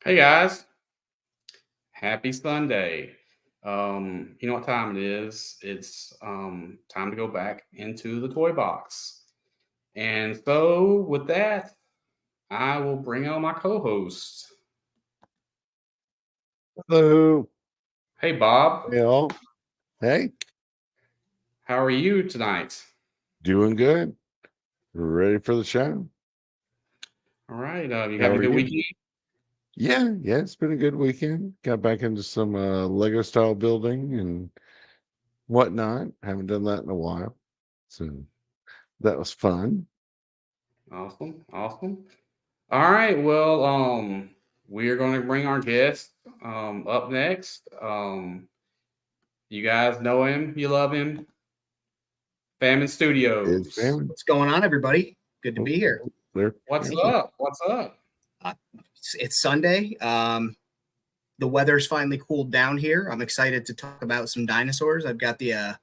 Hey guys, happy Sunday. You know what time it is? It's time to go back into the toy box. And so with that, I will bring on my co-host. Hello. Hey Bob, Hey, all. Hey, how are you tonight? doing good. Ready for the show. All right, you How having a are good you? weekend? Yeah, it's been a good weekend. Got back into some Lego style building and whatnot. Haven't done that in a while. So that was fun. Awesome, awesome. All right, well, we are going to bring our guest up next. You guys know him, you love him, Famine It's Studios. family. What's going on, everybody? Good to Oh, be here. there. What's Thank you. up? What's up? Uh, it's Sunday. The weather's finally cooled down here. I'm excited to talk about some dinosaurs. I've got the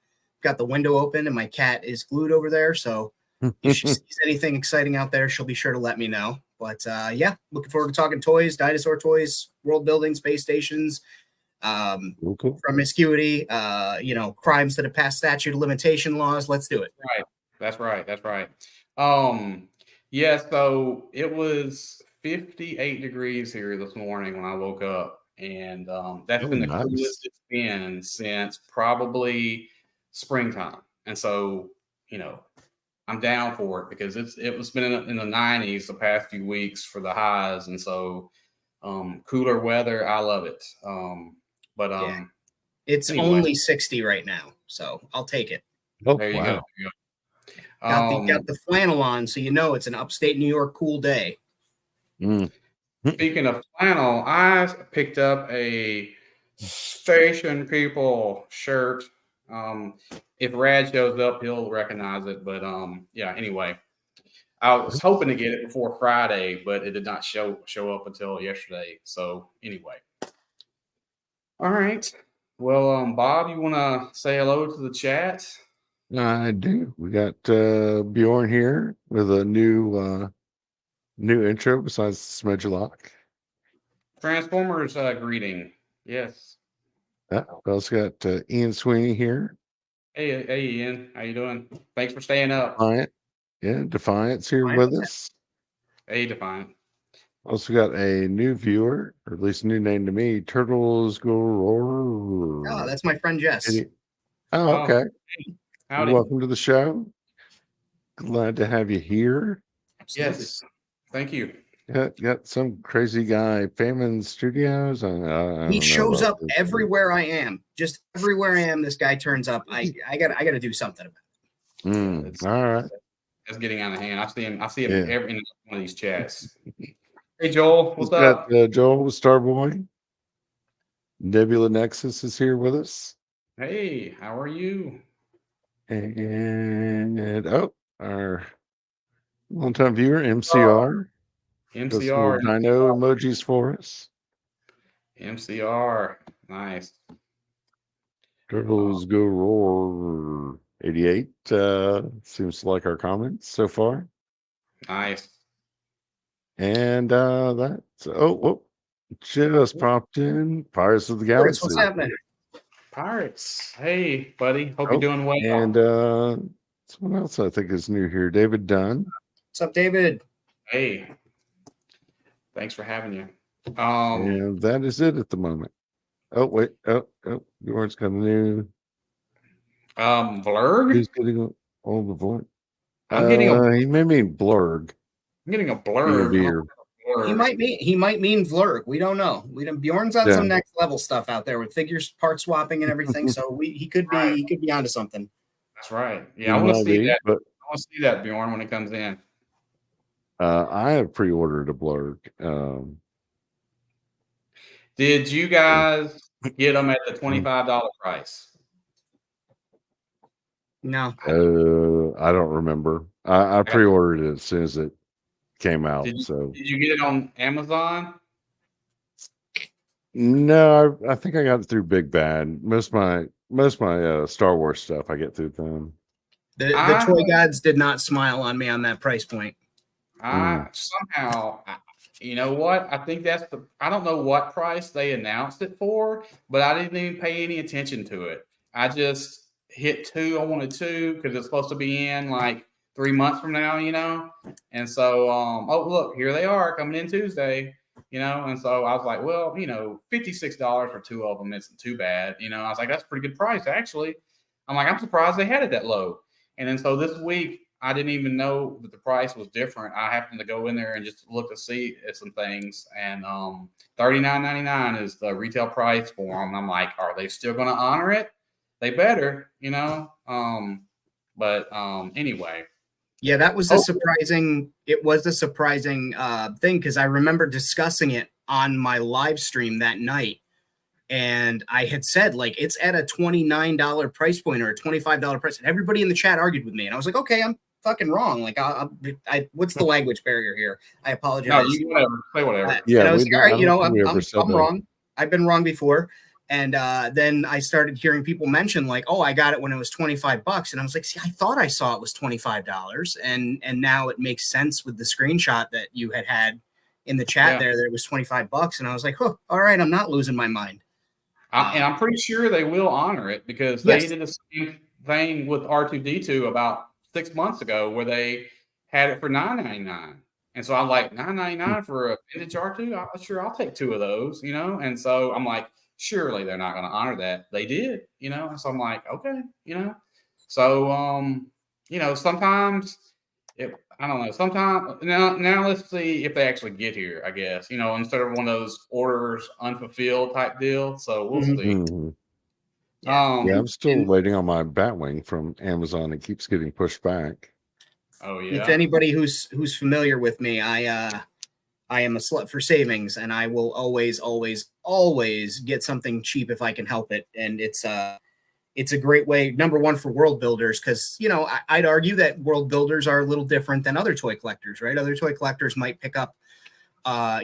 window open, and my cat is glued over there. So if she sees anything exciting out there, she'll be sure to let me know. But yeah, looking forward to talking toys, dinosaur toys, world building, space stations, Cool. promiscuity, crimes that have passed statute of limitation laws. Let's do it. Right. That's right. That's right. Um, yeah, so it was 58 degrees here this morning when I woke up, and that's Oh, been the nice. coolest it's been since probably springtime. And so, you know, I'm down for it because it was been in the 90s the past few weeks for the highs, and so cooler weather, I love it. But Yeah, it's anyway, only 60 right now, so I'll take it. Oh, there you go. wow. There you go. Got the flannel on, so you know it's an upstate New York cool day. Mm. Speaking of flannel, I picked up a Station People shirt. If Rad shows up, he'll recognize it. But yeah. Anyway, I was hoping to get it before Friday, but it did not show up until yesterday. So anyway, all right. Well, Bob, you want to say hello to the chat? I do. We got Bjorn here with a new intro besides the smudge lock. Transformers greeting. Yes. We also got Ian Sweeney here. Hey, Ian. How you doing? Thanks for staying up. Defiant. Yeah, Defiant's here Fine, with what's us. Hey, Defiant. Also got a new viewer, or at least a new name to me. Turtles go Oh, roar. that's my friend Jess. Oh, Oh, okay. hey, howdy. Welcome to the show. Glad to have you here. Absolutely. Yes. Thank you. Got some crazy guy, Famine Studios. I He don't know shows about up this. everywhere I am. Just everywhere I am, this guy turns up. I gotta do something about Yeah, All right. it's getting out of hand. I see him Yeah. every in one of these chats. Hey Joel, We've what's got up? Joel with Starboy. Nebula Nexus is here with us. Hey, how are you? And our longtime viewer, MCR. Does some little MCR, dino emojis for us. MCR. Nice. Turtles go roar. 88 seems to like our comments so far. Nice. And that's just popped in. Pirates of the it. Chris, what's Galaxy. happening? Pirates. Hey, buddy. Hope you're Oh, doing well. and someone else I think is new here. David Dunn. What's up, David? Hey, thanks for having you. And that is it at the moment. Oh, wait. Oh, yours got a new. Blurg? Who's getting all the voice? I'm getting a He may mean Blurg. I'm getting a B of blurg. ear. He might mean Vlurg. We don't know. Bjorn's on some next level stuff out there with figures, part swapping, and everything. So he could be onto something. That's right. He Yeah, I want to might see be, that. but I want to see that Bjorn when it comes in. I have pre-ordered a Blurg. Did you guys get them at the $25 price? No. I don't remember. I pre-ordered it as soon as it came out. Did So you get it on Amazon? no, I think I got it through Big Bad. Most of my Star Wars stuff I get through them. The toy gods did not smile on me on that price point. Somehow You know what? I think I don't know what price they announced it for, but I didn't even pay any attention to it. I just hit two. I wanted two because it's supposed to be in like 3 months from now, And so, oh, look, here they are coming in Tuesday, And so I was like, well, $56 for two of them isn't too bad. I was like, that's a pretty good price, actually. I'm like, I'm surprised they had it that low. And then so this week, I didn't even know that the price was different. I happened to go in there and just look to see at some things, and $39.99 is the retail price for them. And I'm like, are they still going to honor it? They better, But anyway. Yeah, that was a surprising. It was a surprising thing because I remember discussing it on my live stream that night. And I had said, like, it's at a $29 price point or a $25 price. And everybody in the chat argued with me. And I was like, okay, I'm fucking wrong. Like, what's the language barrier here? I apologize. No, you say whatever. Yeah, and I was like, all right, I'm wrong. I've been wrong before. And then I started hearing people mention, like, oh, I got it when it was $25. And I was like, see, I thought I saw it was $25. And now it makes sense with the screenshot that you had in the chat there that it was $25. And I was like, oh, all right, I'm not losing my mind. And I'm pretty sure they will honor it because they did the same thing with R2D2 about 6 months ago where they had it for $9.99. And so I'm like, $9.99 for a vintage R2? Sure, I'll take two of those, And so I'm like, surely they're not going to honor that. They did, And so I'm like, okay, So, sometimes I don't know. Sometimes now let's see if they actually get here, I guess, instead of one of those orders unfulfilled type deal. So we'll see. Mm-hmm. I'm still waiting on my Batwing from Amazon. It keeps getting pushed back. Oh yeah. If anybody who's familiar with me, I am a slut for savings, and I will always, always, always get something cheap if I can help it. And it's a great way, number one, for world builders, because, I'd argue that world builders are a little different than other toy collectors, right? Other toy collectors might pick up, one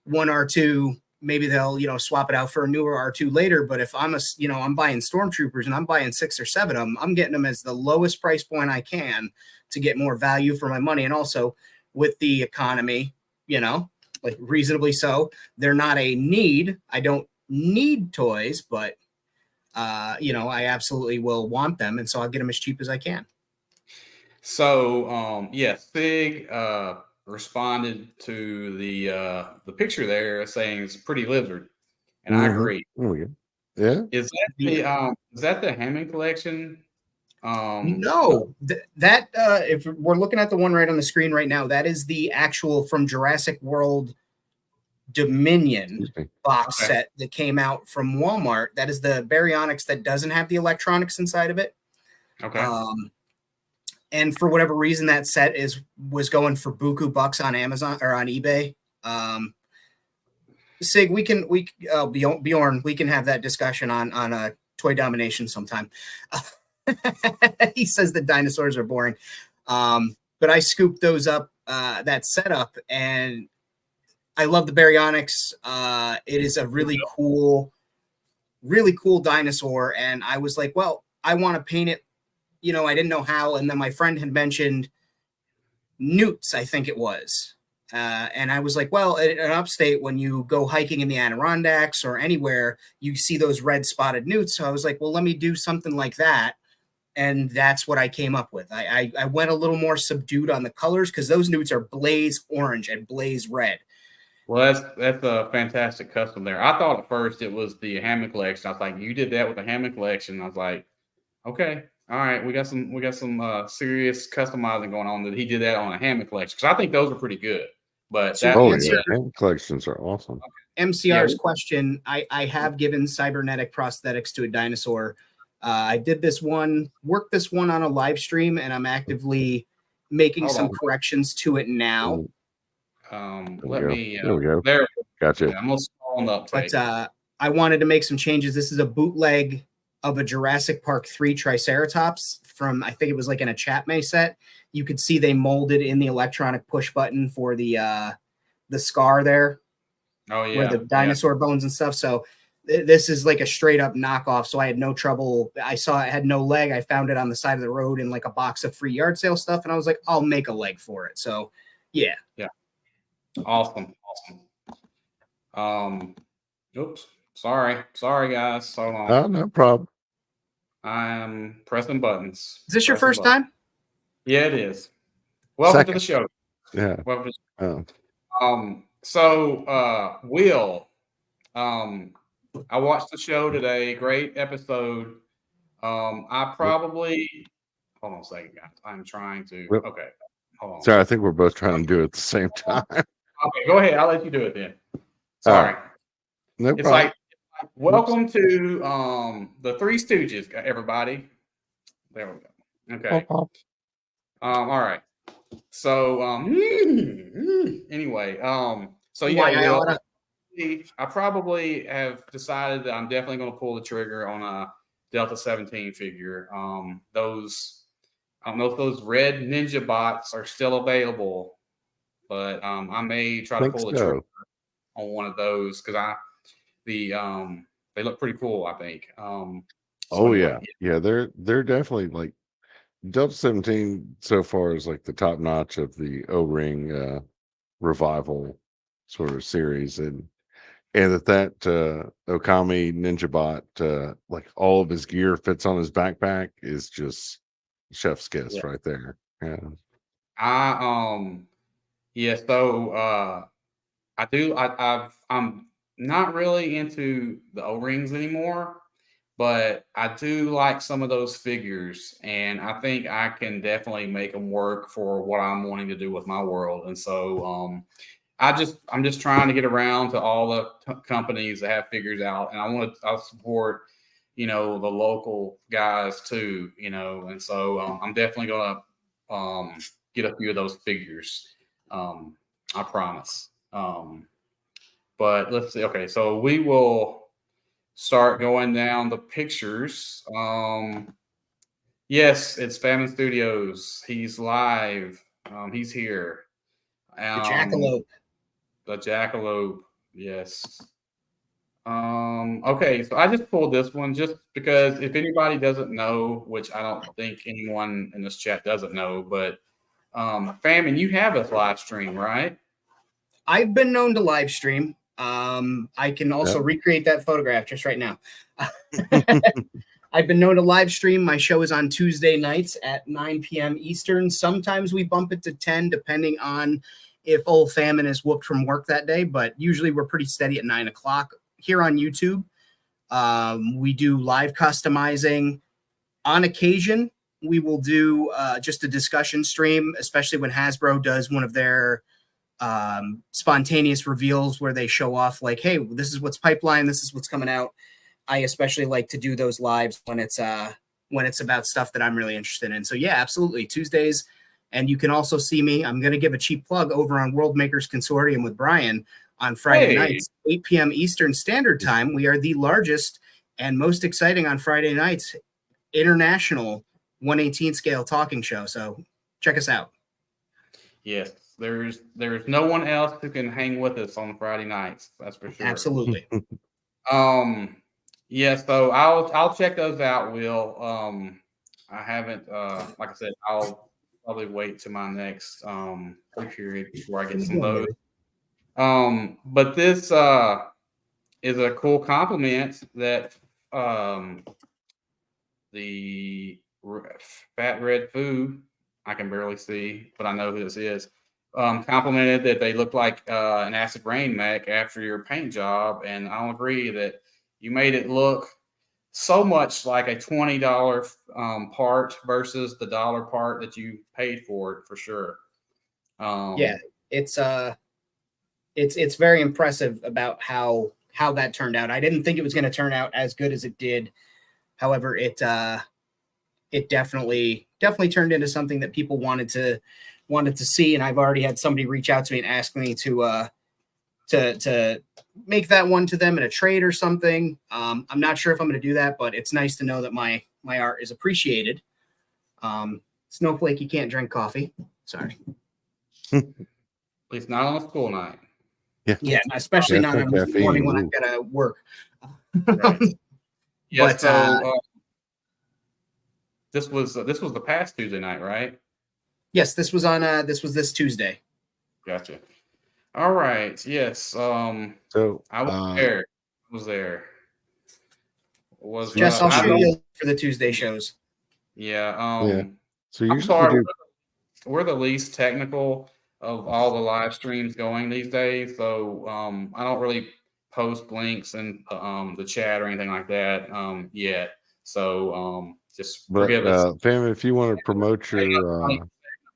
R2, maybe they'll, swap it out for a newer R2 later. But if I'm I'm buying Stormtroopers and I'm buying 6 or 7 of them, I'm getting them as the lowest price point I can to get more value for my money. And also with the economy, like reasonably so, they're not a need. I don't need toys, but I absolutely will want them, and so I'll get them as cheap as I can. So, Sig responded to the picture there saying it's a pretty lizard, and I agree. There we go. Yeah. Is that the Hammond collection? No, that if we're looking at the one right on the screen right now, that is the actual from Jurassic World Dominion box set that came out from Walmart. That is the Baryonyx that doesn't have the electronics inside of it. Okay. And for whatever reason, that set was going for buku bucks on Amazon or on eBay. Sig, Bjorn, we can have that discussion on a Toy Domination sometime. He says that dinosaurs are boring. But I scooped those up, that setup, and I love the Baryonyx. It is a really cool dinosaur. And I was like, well, I want to paint it. I didn't know how. And then my friend had mentioned newts, I think it was. And I was like, well, in upstate, when you go hiking in the Adirondacks or anywhere, you see those red spotted newts. So I was like, well, let me do something like that. And that's what I came up with. I went a little more subdued on the colors because those newts are blaze orange and blaze red. Well, that's a fantastic custom there. I thought at first it was the Hammond collection. I was like, you did that with the Hammond collection. I was like, okay, all right, we got some serious customizing going on. That he did that on a Hammond collection because I think those are pretty good. But Hammond collections are awesome. MCR's question: I have given cybernetic prosthetics to a dinosaur. I did worked this one on a live stream, and I'm actively making some corrections to it now. There we go. There, gotcha. Yeah, I'm gonna scroll on the uptake. But I wanted to make some changes. This is a bootleg of a Jurassic Park 3 Triceratops from, I think it was like in a Chatmay set. You could see they molded in the electronic push button for the scar there. Oh yeah, where the dinosaur bones and stuff. So this is like a straight up knockoff. So I had no trouble. I saw it had no leg. I found it on the side of the road in like a box of free yard sale stuff, and I was like, I'll make a leg for it. So yeah. Awesome. awesome. Oops. Sorry, guys. Hold on. Oh, no problem. I'm pressing buttons. Is this your first time? Yeah, it is. Welcome to the show. Yeah. Welcome to the Oh. show. So Will, I watched the show today. Great episode. I probably hold on a second, guys. I'm trying to. Well, Okay, hold on. Sorry, I think we're both trying to do it at the same time. Okay, go ahead. I'll let you do it then. Sorry. No It's problem. like welcome to the Three Stooges, everybody. There we go. Okay. Pop. All right. So anyway, so yeah, Will, I probably have decided that I'm definitely going to pull the trigger on a Delta 17 figure. Those I don't know if those red ninja bots are still available, but I may try to pull the trigger on one of those because they look pretty cool, I think. Oh anyway, yeah, they're definitely like Delta 17 so far is like the top notch of the O-ring revival sort of series, and that Okami ninja bot, like all of his gear fits on his backpack is just chef's kiss right there. Yeah. So I'm not really into the O-rings anymore, but I do like some of those figures, and I think I can definitely make them work for what I'm wanting to do with my world. And so I'm just trying to get around to all the companies that have figures out, and I'll support, the local guys too, and so I'm definitely gonna get a few of those figures. I promise. But let's see. Okay, so we will start going down the pictures. Yes, it's Famine Studios. He's live. He's here. The jackalope. The jackalope. Yes. Okay, so I just pulled this one just because if anybody doesn't know, which I don't think anyone in this chat doesn't know, but Famine, you have a live stream, right? I've been known to live stream. I can also recreate that photograph just right now. I've been known to live stream. My show is on Tuesday nights at 9 p.m. Eastern. Sometimes we bump it to 10, depending on if old Famine is whooped from work that day, but usually we're pretty steady at 9 o'clock here on YouTube. We do live customizing. On occasion, we will do just a discussion stream, especially when Hasbro does one of their spontaneous reveals where they show off like, hey, this is what's pipeline, this is what's coming out. I especially like to do those lives when it's about stuff that I'm really interested in. So yeah, absolutely, Tuesdays. And you can also see me, I'm going to give a cheap plug, over on World Makers Consortium with Brian on Friday nights, 8 p.m. Eastern Standard Time. We are the largest and most exciting on Friday nights international 1/18 scale talking show. So check us out. Yes, there's no one else who can hang with us on Friday nights. That's for sure. Absolutely. Yes, so I'll check those out, Will. I haven't like I said, I'll probably wait to my next period before I get some of those. But this is a cool compliment that the Fat Red Food, I can barely see, but I know who this is, complimented that they look like an acid rain mech after your paint job. And I'll agree that you made it look so much like a $20 part versus the $1 part that you paid for it, for sure. Yeah, it's very impressive about how that turned out. I didn't think it was going to turn out as good as it did. However, it definitely turned into something that people wanted to see. And I've already had somebody reach out to me and ask me to make that one to them in a trade or something. I'm not sure if I'm going to do that, but it's nice to know that my art is appreciated. Snowflake, you can't drink coffee. Sorry. At least not on a school night. Yeah, especially not on the morning when I've got to work. Right. Yes, but so this was the past Tuesday night, right? Yes, this was this Tuesday. Gotcha. All right. Yes. So, I was there. I was there. Was so Jess, I'll I shoot don't you for the Tuesday shows. yeah, yeah. So I'm usually we sorry, do. we're the least technical of all the live streams going these days, so I don't really post links in the chat or anything like that yet. So just But forgive us. Famine, if you want to promote Pay us your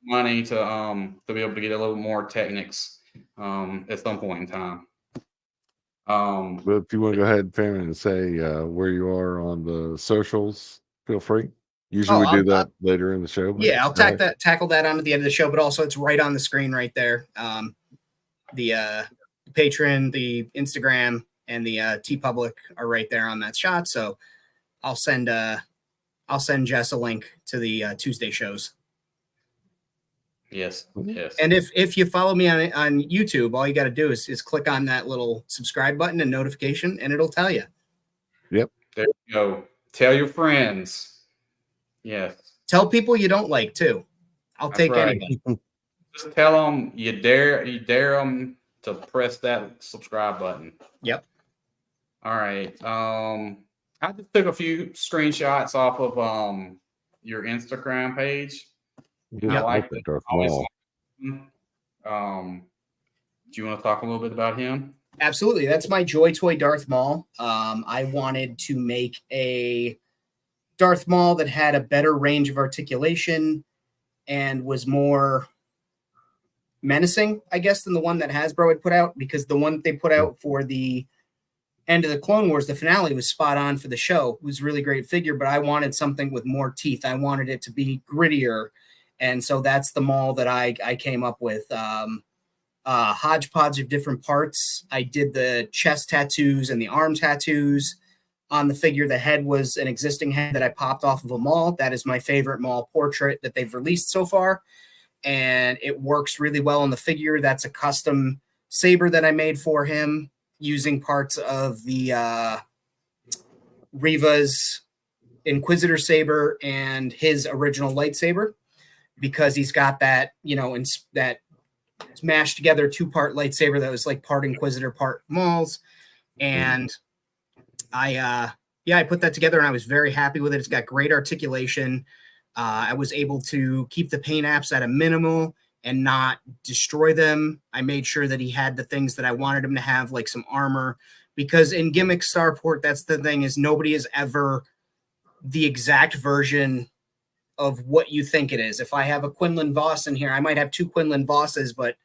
money to be able to get a little more technics at some point in time. but if you want to go ahead, Famine, and say where you are on the socials, feel free. Usually Oh, we do that later in the show. But yeah, I'll go ahead. tackle that on at the end of the show, but also it's right on the screen right there. The Patreon, the Instagram, and the T Public are right there on that shot. So I'll send Jess a link to the Tuesday shows. Yes, yes. And if you follow me on YouTube, all you got to do is click on that little subscribe button and notification, and it'll tell you. Yep. There you go. Tell your friends. Yes. Tell people you don't like too. I'll That's take right. anybody. Just tell them you dare them to press that subscribe button. Yep. All right. I just took a few screenshots off of your Instagram page. Just I like look it. at Darth Always. Maul. Do you want to talk a little bit about him? Absolutely. That's my Joy Toy Darth Maul. I wanted to make a Darth Maul that had a better range of articulation and was more menacing, I guess, than the one that Hasbro had put out, because the one that they put out for the end of the Clone Wars, the finale, was spot on for the show. It was a really great figure, but I wanted something with more teeth. I wanted it to be grittier. And so that's the Maul that I came up with. Hodgepodge of different parts. I did the chest tattoos and the arm tattoos on the figure. The head was an existing head that I popped off of a Maul. That is my favorite Maul portrait that they've released so far, and it works really well on the figure. That's a custom saber that I made for him using parts of the Reva's Inquisitor saber and his original lightsaber, because he's got that, that smashed together 2-part lightsaber that was like part Inquisitor, part Mauls. And I put that together and I was very happy with it. It's got great articulation. I was able to keep the paint apps at a minimal and not destroy them. I made sure that he had the things that I wanted him to have, like some armor, because in Gimmick Starport, that's the thing, is nobody is ever the exact version of what you think it is. If I have a Quinlan Voss in here, I might have 2 Quinlan Vosses, but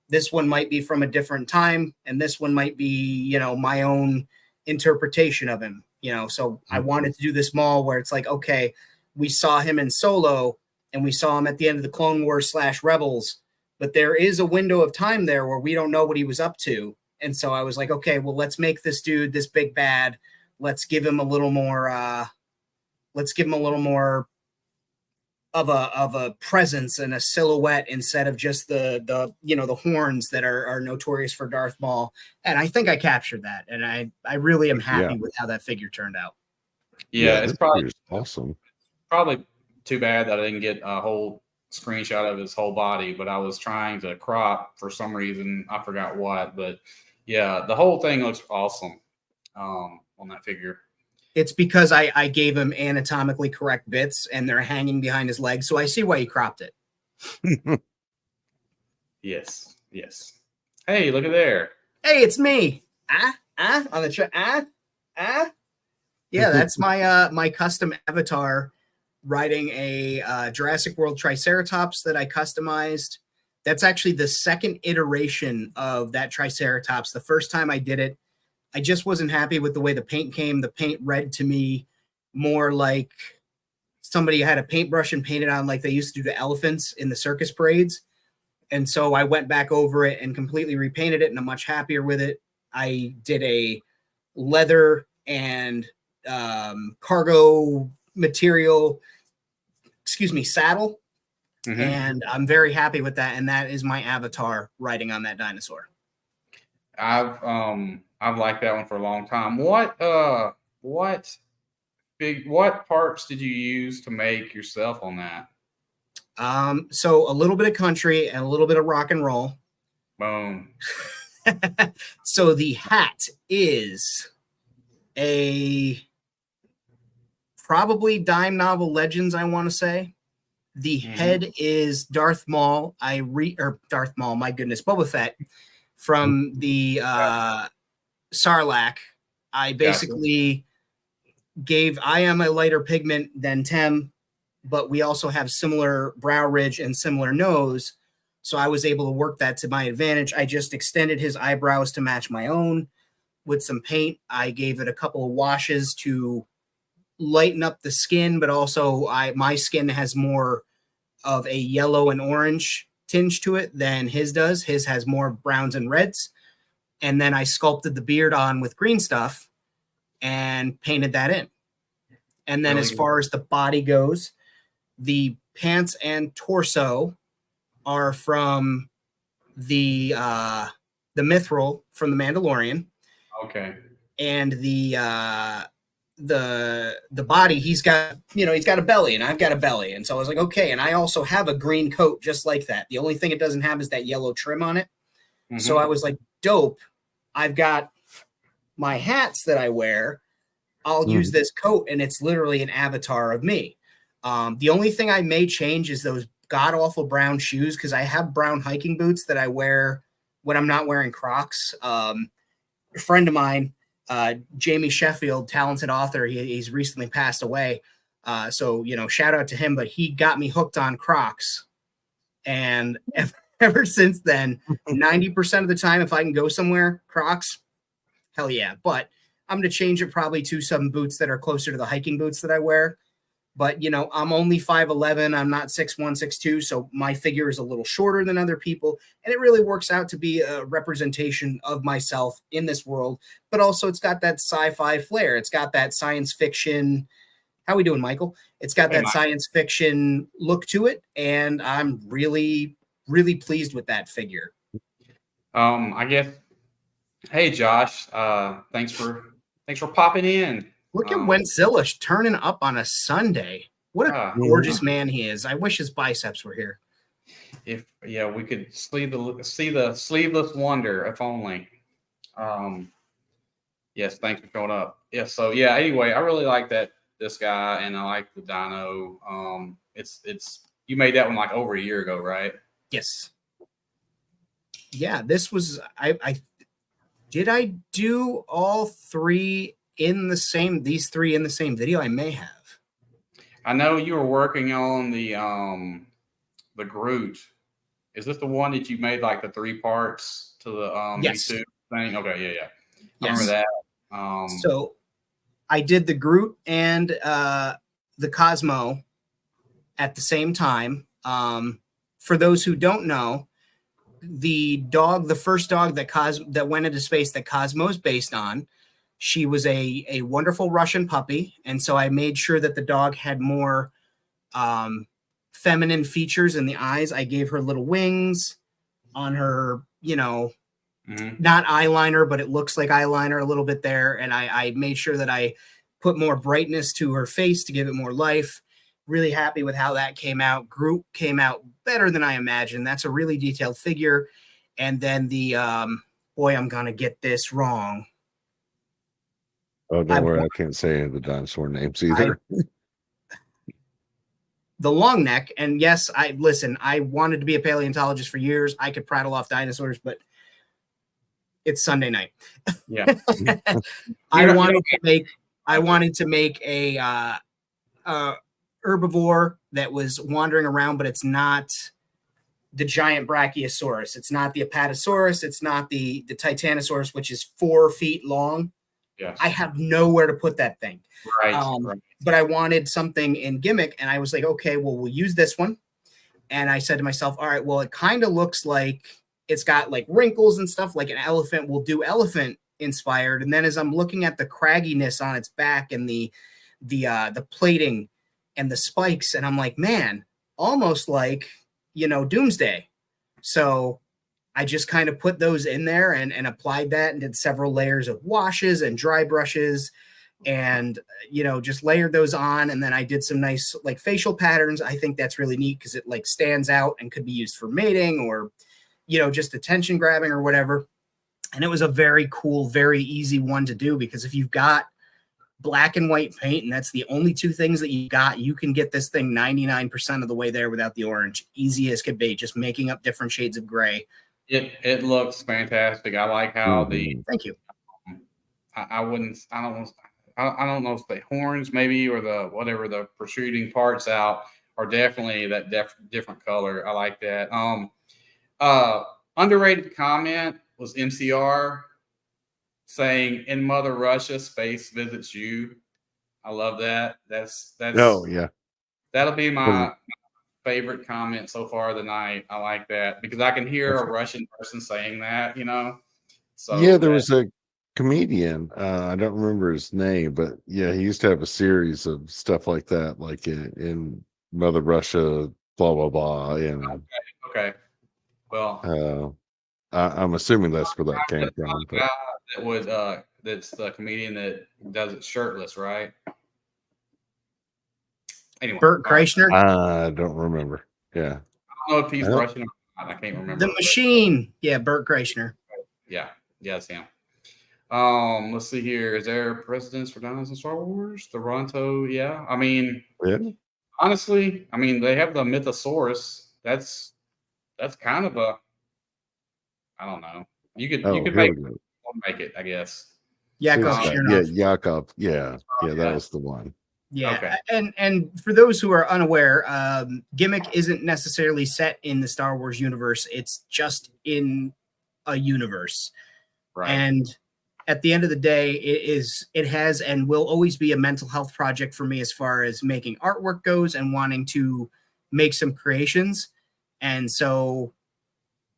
this one might be from a different time, and this one might be, my own interpretation of him, So I wanted to do this Maul where it's like, okay, we saw him in Solo and we saw him at the end of the Clone Wars / Rebels, but there is a window of time there where we don't know what he was up to. And so I was like, okay, well, let's make this dude this big bad. Let's give him a little more of a presence and a silhouette instead of just the horns that are notorious for Darth Maul. And I think I captured that, and I really am happy with how that figure turned out. Yeah, it's probably awesome. Probably too bad that I didn't get a whole screenshot of his whole body, but I was trying to crop for some reason. I forgot what, but yeah, the whole thing looks awesome on that figure. It's because I gave him anatomically correct bits and they're hanging behind his legs, so I see why he cropped it. Yes. Hey, look at there. Hey, it's me. On the Yeah, that's my my custom avatar riding a Jurassic World Triceratops that I customized. That's actually the second iteration of that Triceratops. The first time I did it, I just wasn't happy with the way the paint came. The paint read to me more like somebody had a paintbrush and painted on like they used to do to elephants in the circus parades. And so I went back over it and completely repainted it, and I'm much happier with it. I did a leather and cargo material, saddle. Mm-hmm. And I'm very happy with that. And that is my avatar riding on that dinosaur. I've liked that one for a long time. What parts did you use to make yourself on that? So a little bit of country and a little bit of rock and roll. Boom. So the hat is probably Dime Novel Legends, I want to say. The head is Darth Maul. Darth Maul, my goodness, Boba Fett from the Sarlacc. I basically I am a lighter pigment than Tem, but we also have similar brow ridge and similar nose. So I was able to work that to my advantage. I just extended his eyebrows to match my own with some paint. I gave it a couple of washes to lighten up the skin, but also my skin has more of a yellow and orange tinge to it than his does. His has more browns and reds. And then I sculpted the beard on with green stuff and painted that in. And then as far as the body goes, the pants and torso are from the mithril from the Mandalorian. Okay. And the body, he's got a belly, and I've got a belly. And so I was like, okay. And I also have a green coat just like that. The only thing it doesn't have is that yellow trim on it. Mm-hmm. So I was like, dope. I've got my hats that I wear. I'll use this coat, and it's literally an avatar of me. The only thing I may change is those god-awful brown shoes, because I have brown hiking boots that I wear when I'm not wearing Crocs. A friend of mine, Jamie Sheffield, talented author, he's recently passed away. So, shout out to him, but he got me hooked on Crocs. And ever since then, 90% of the time, if I can go somewhere, Crocs, hell yeah. But I'm going to change it probably to some boots that are closer to the hiking boots that I wear. But, I'm only 5'11". I'm not 6'1", 6'2". So my figure is a little shorter than other people. And it really works out to be a representation of myself in this world. But also it's got that sci-fi flair. It's got that science fiction. How we doing, Michael? It's got that science fiction look to it. And I'm really, really pleased with that figure. I guess. Hey, Josh. Thanks for popping in. Look at Wentzilla turning up on a Sunday. What a gorgeous man he is. I wish his biceps were here. We could see the sleeveless wonder, if only. Yes, thanks for showing up. Yeah, so anyway, I really like this guy, and I like the Dino. It's you made that one like over a year ago, right? Yes. Yeah, this was I did I do all three these three in the same video? I may have. I know you were working on the Groot. Is this the one that you made like the 3 parts to the yes. YouTube thing? Okay, yeah. I Yes. remember that. So I did the Groot and the Cosmo at the same time. For those who don't know, the first dog that went into space that Cosmo's based on, she was a wonderful Russian puppy. And so I made sure that the dog had more feminine features in the eyes. I gave her little wings on her, not eyeliner, but it looks like eyeliner a little bit there. And I made sure that I put more brightness to her face to give it more life. Really happy with how that came out. Groot came out better than I imagined. That's a really detailed figure. And then the, boy, I'm going to get this wrong. Oh, don't worry. I can't say the dinosaur names either. The long neck. And yes, I wanted to be a paleontologist for years. I could prattle off dinosaurs, but it's Sunday night. Yeah. I wanted to make a herbivore that was wandering around, but it's not the giant Brachiosaurus. It's not the Apatosaurus. It's not the Titanosaurus, which is 4 feet long. Yes. I have nowhere to put that thing. Right. But I wanted something in gimmick, and I was like, okay, well, we'll use this one. And I said to myself, all right, well, it kind of looks like it's got like wrinkles and stuff like an elephant. We'll do elephant inspired. And then as I'm looking at the cragginess on its back and the plating and the spikes, and I'm like, man, almost like, Doomsday. So I just kind of put those in there and applied that and did several layers of washes and dry brushes and, just layered those on. And then I did some nice like facial patterns. I think that's really neat because it like stands out and could be used for mating or, just attention grabbing or whatever. And it was a very cool, very easy one to do, because if you've got black and white paint and that's the only two things that you got, you can get this thing 99% of the way there without the orange. Easy as could be, just making up different shades of gray. It looks fantastic. I like how Thank you. I don't know if the horns maybe or the whatever the protruding parts out are definitely that different color. I like that. Underrated comment was MCR saying "In Mother Russia, space visits you." I love that. That's Oh yeah, that'll be my favorite comment so far of the night. I like that because I can hear a Russian person saying that, So yeah, there was a comedian. I don't remember his name, but yeah, he used to have a series of stuff like that, like in Mother Russia, blah blah blah. And okay. Well, I'm assuming that's where that came from. But that's the comedian that does it shirtless, right? Anyway, Bert Kreischer. I don't remember. Yeah, I don't know if he's Russian or not. I can't remember. The Machine. Yeah, Bert Kreischer. Yeah, it's him. Let's see here. Is there precedents for Dinosaurs in Star Wars? Toronto, yeah. I mean, honestly, they have the Mythosaurus. That's kind of a, I don't know. You could make it, I guess. Yakov Smirnoff. Yakov. Yeah, that was the one. Yeah, okay. And for those who are unaware, Gimmick isn't necessarily set in the Star Wars universe. It's just in a universe. Right. And at the end of the day, it has and will always be a mental health project for me as far as making artwork goes and wanting to make some creations. And so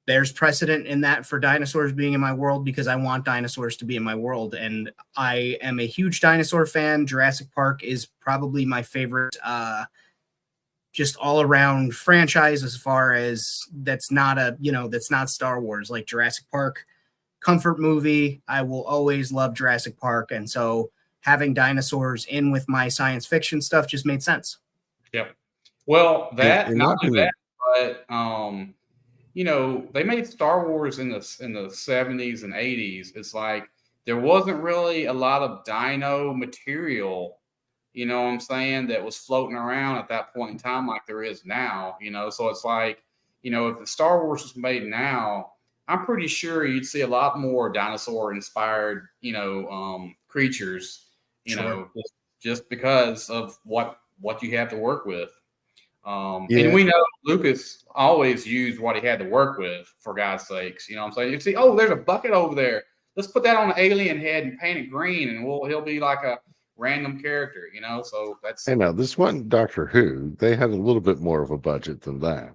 there's precedent in that for dinosaurs being in my world because I want dinosaurs to be in my world. And I am a huge dinosaur fan. Jurassic Park is probably my favorite just all around franchise as far as that's not Star Wars. Like Jurassic Park, comfort movie. I will always love Jurassic Park. And so having dinosaurs in with my science fiction stuff just made sense. Yep. Well, not only that, but they made Star Wars in the 70s and 80s. It's like there wasn't really a lot of dino material, you know what I'm saying, that was floating around at that point in time like there is now, So it's like, if the Star Wars was made now, I'm pretty sure you'd see a lot more dinosaur inspired, creatures, just because of what you have to work with. And we know Lucas always used what he had to work with, for God's sakes. You know what I'm saying? You see, there's a bucket over there. Let's put that on an alien head and paint it green, and he'll be like a random character, So that's. Hey, now this one Doctor Who, they had a little bit more of a budget than that.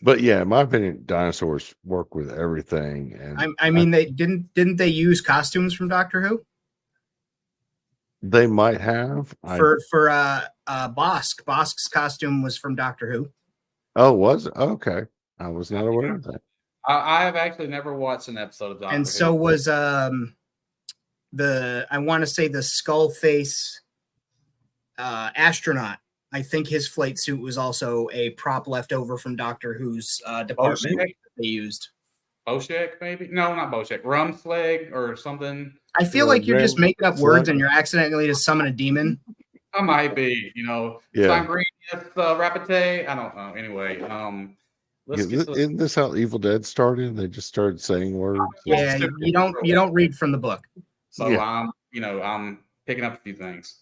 But yeah, in my opinion, dinosaurs work with everything. And they didn't they use costumes from Doctor Who? They might have for Bosk. Bosk's costume was from Doctor Who. Oh, was it? Okay. I was not aware of that. I have actually never watched an episode of Doctor Who. And so was I want to say the skull face astronaut. I think his flight suit was also a prop left over from Doctor Who's department that they used. Boshek, maybe? No, not Boshek. Rumsleg or something. I feel like you're just making up words and you're accidentally to summon a demon. I might be, Sangria, Rapite. I don't know. Anyway, isn't this how Evil Dead started? They just started saying words. Yeah, you don't read from the book. So I'm picking up a few things.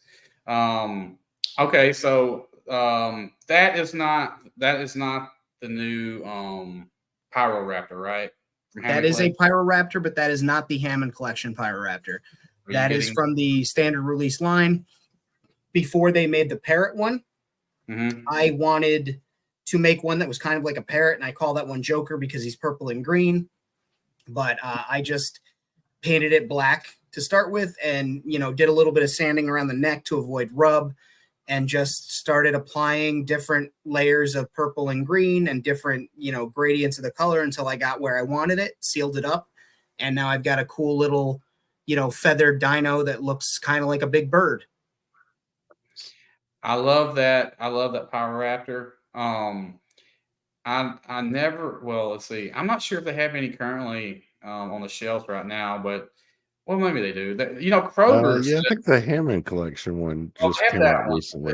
Okay, so that is not the new Pyroraptor, right? That is a Pyroraptor, but that is not the Hammond Collection Pyroraptor. That is from the standard release line. Before they made the parrot one, I wanted to make one that was kind of like a parrot, and I call that one Joker because he's purple and green. But I just painted it black to start with and, did a little bit of sanding around the neck to avoid rub and just started applying different layers of purple and green and different, gradients of the color until I got where I wanted it, sealed it up. And now I've got a cool little, feathered dino that looks kind of like a big bird. I love that Pyroraptor. I never. Well, let's see. I'm not sure if they have any currently on the shelves right now, but well, maybe they do. Kroger's. Yeah, I think the Hammond collection one Oh, just they have came that out one. recently.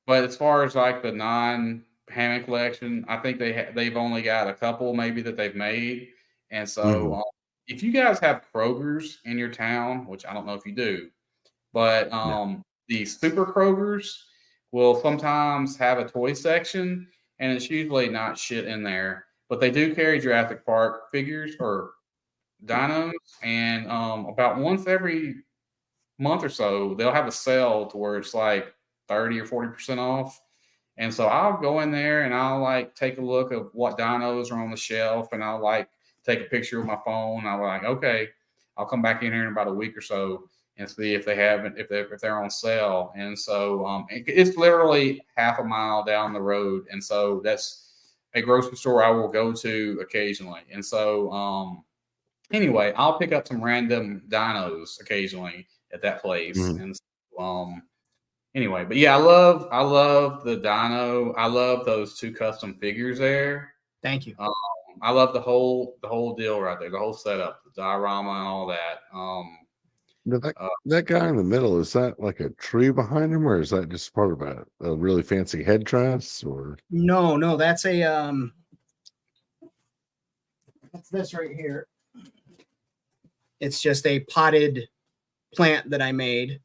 But as far as like the non-Hammond collection, I think they've only got a couple maybe that they've made. And so, Mhm. if you guys have Kroger's in your town, which I don't know if you do, but Yeah. the Super Krogers will sometimes have a toy section, and it's usually not shit in there. But they do carry Jurassic Park figures or dinos, and about once every month or so, they'll have a sale to where it's like 30 or 40% off. And so I'll go in there and I'll like take a look of what dinos are on the shelf and I'll like take a picture with my phone. I'll like, okay, I'll come back in here in about a week or so and see if they haven't, if they're on sale. And so it's literally half a mile down the road. And so that's a grocery store I will go to occasionally. And so anyway, I'll pick up some random dinos occasionally at that place. Mhm. And so, anyway, but yeah, I love the dino. I love those two custom figures there. Thank you. I love the whole deal right there, the whole setup, the diorama and all that. Now that Uh, that guy in the middle, is that like a tree behind him, or is that just part of a really fancy head dress? Or No, that's a that's this right here. It's just a potted plant that I made,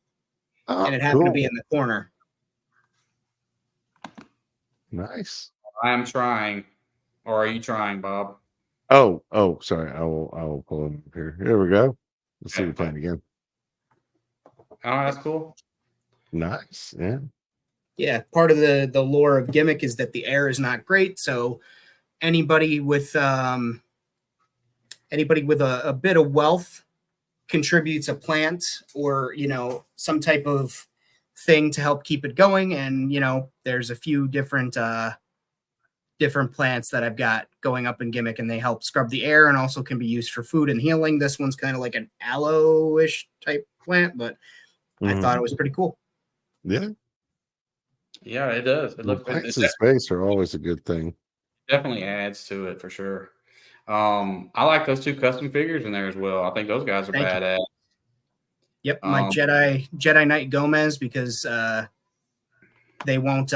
and it happened to be cool, in the corner. nice. I am trying, or are you trying, Bob? Sorry. I will pull him up here. Here we go. Let's see Okay, the okay. plant again. Oh, that's cool. Nice. Yeah. Yeah, part of the lore of Gimmick is that the air is not great, so anybody with a bit of wealth contributes a plant or some type of thing to help keep it going. And there's a few different plants that I've got going up in Gimmick, and they help scrub the air and also can be used for food and healing. This one's kind of like an aloe-ish type plant, but I Mhm. thought it was pretty cool. Yeah. Yeah, it does. It Well, looks it plants in space are always a good thing. definitely adds to it for sure. I like those two custom figures in there as well. I think those guys are Thank you. badass. Yep, my Um, Jedi Knight Gomez, because they won't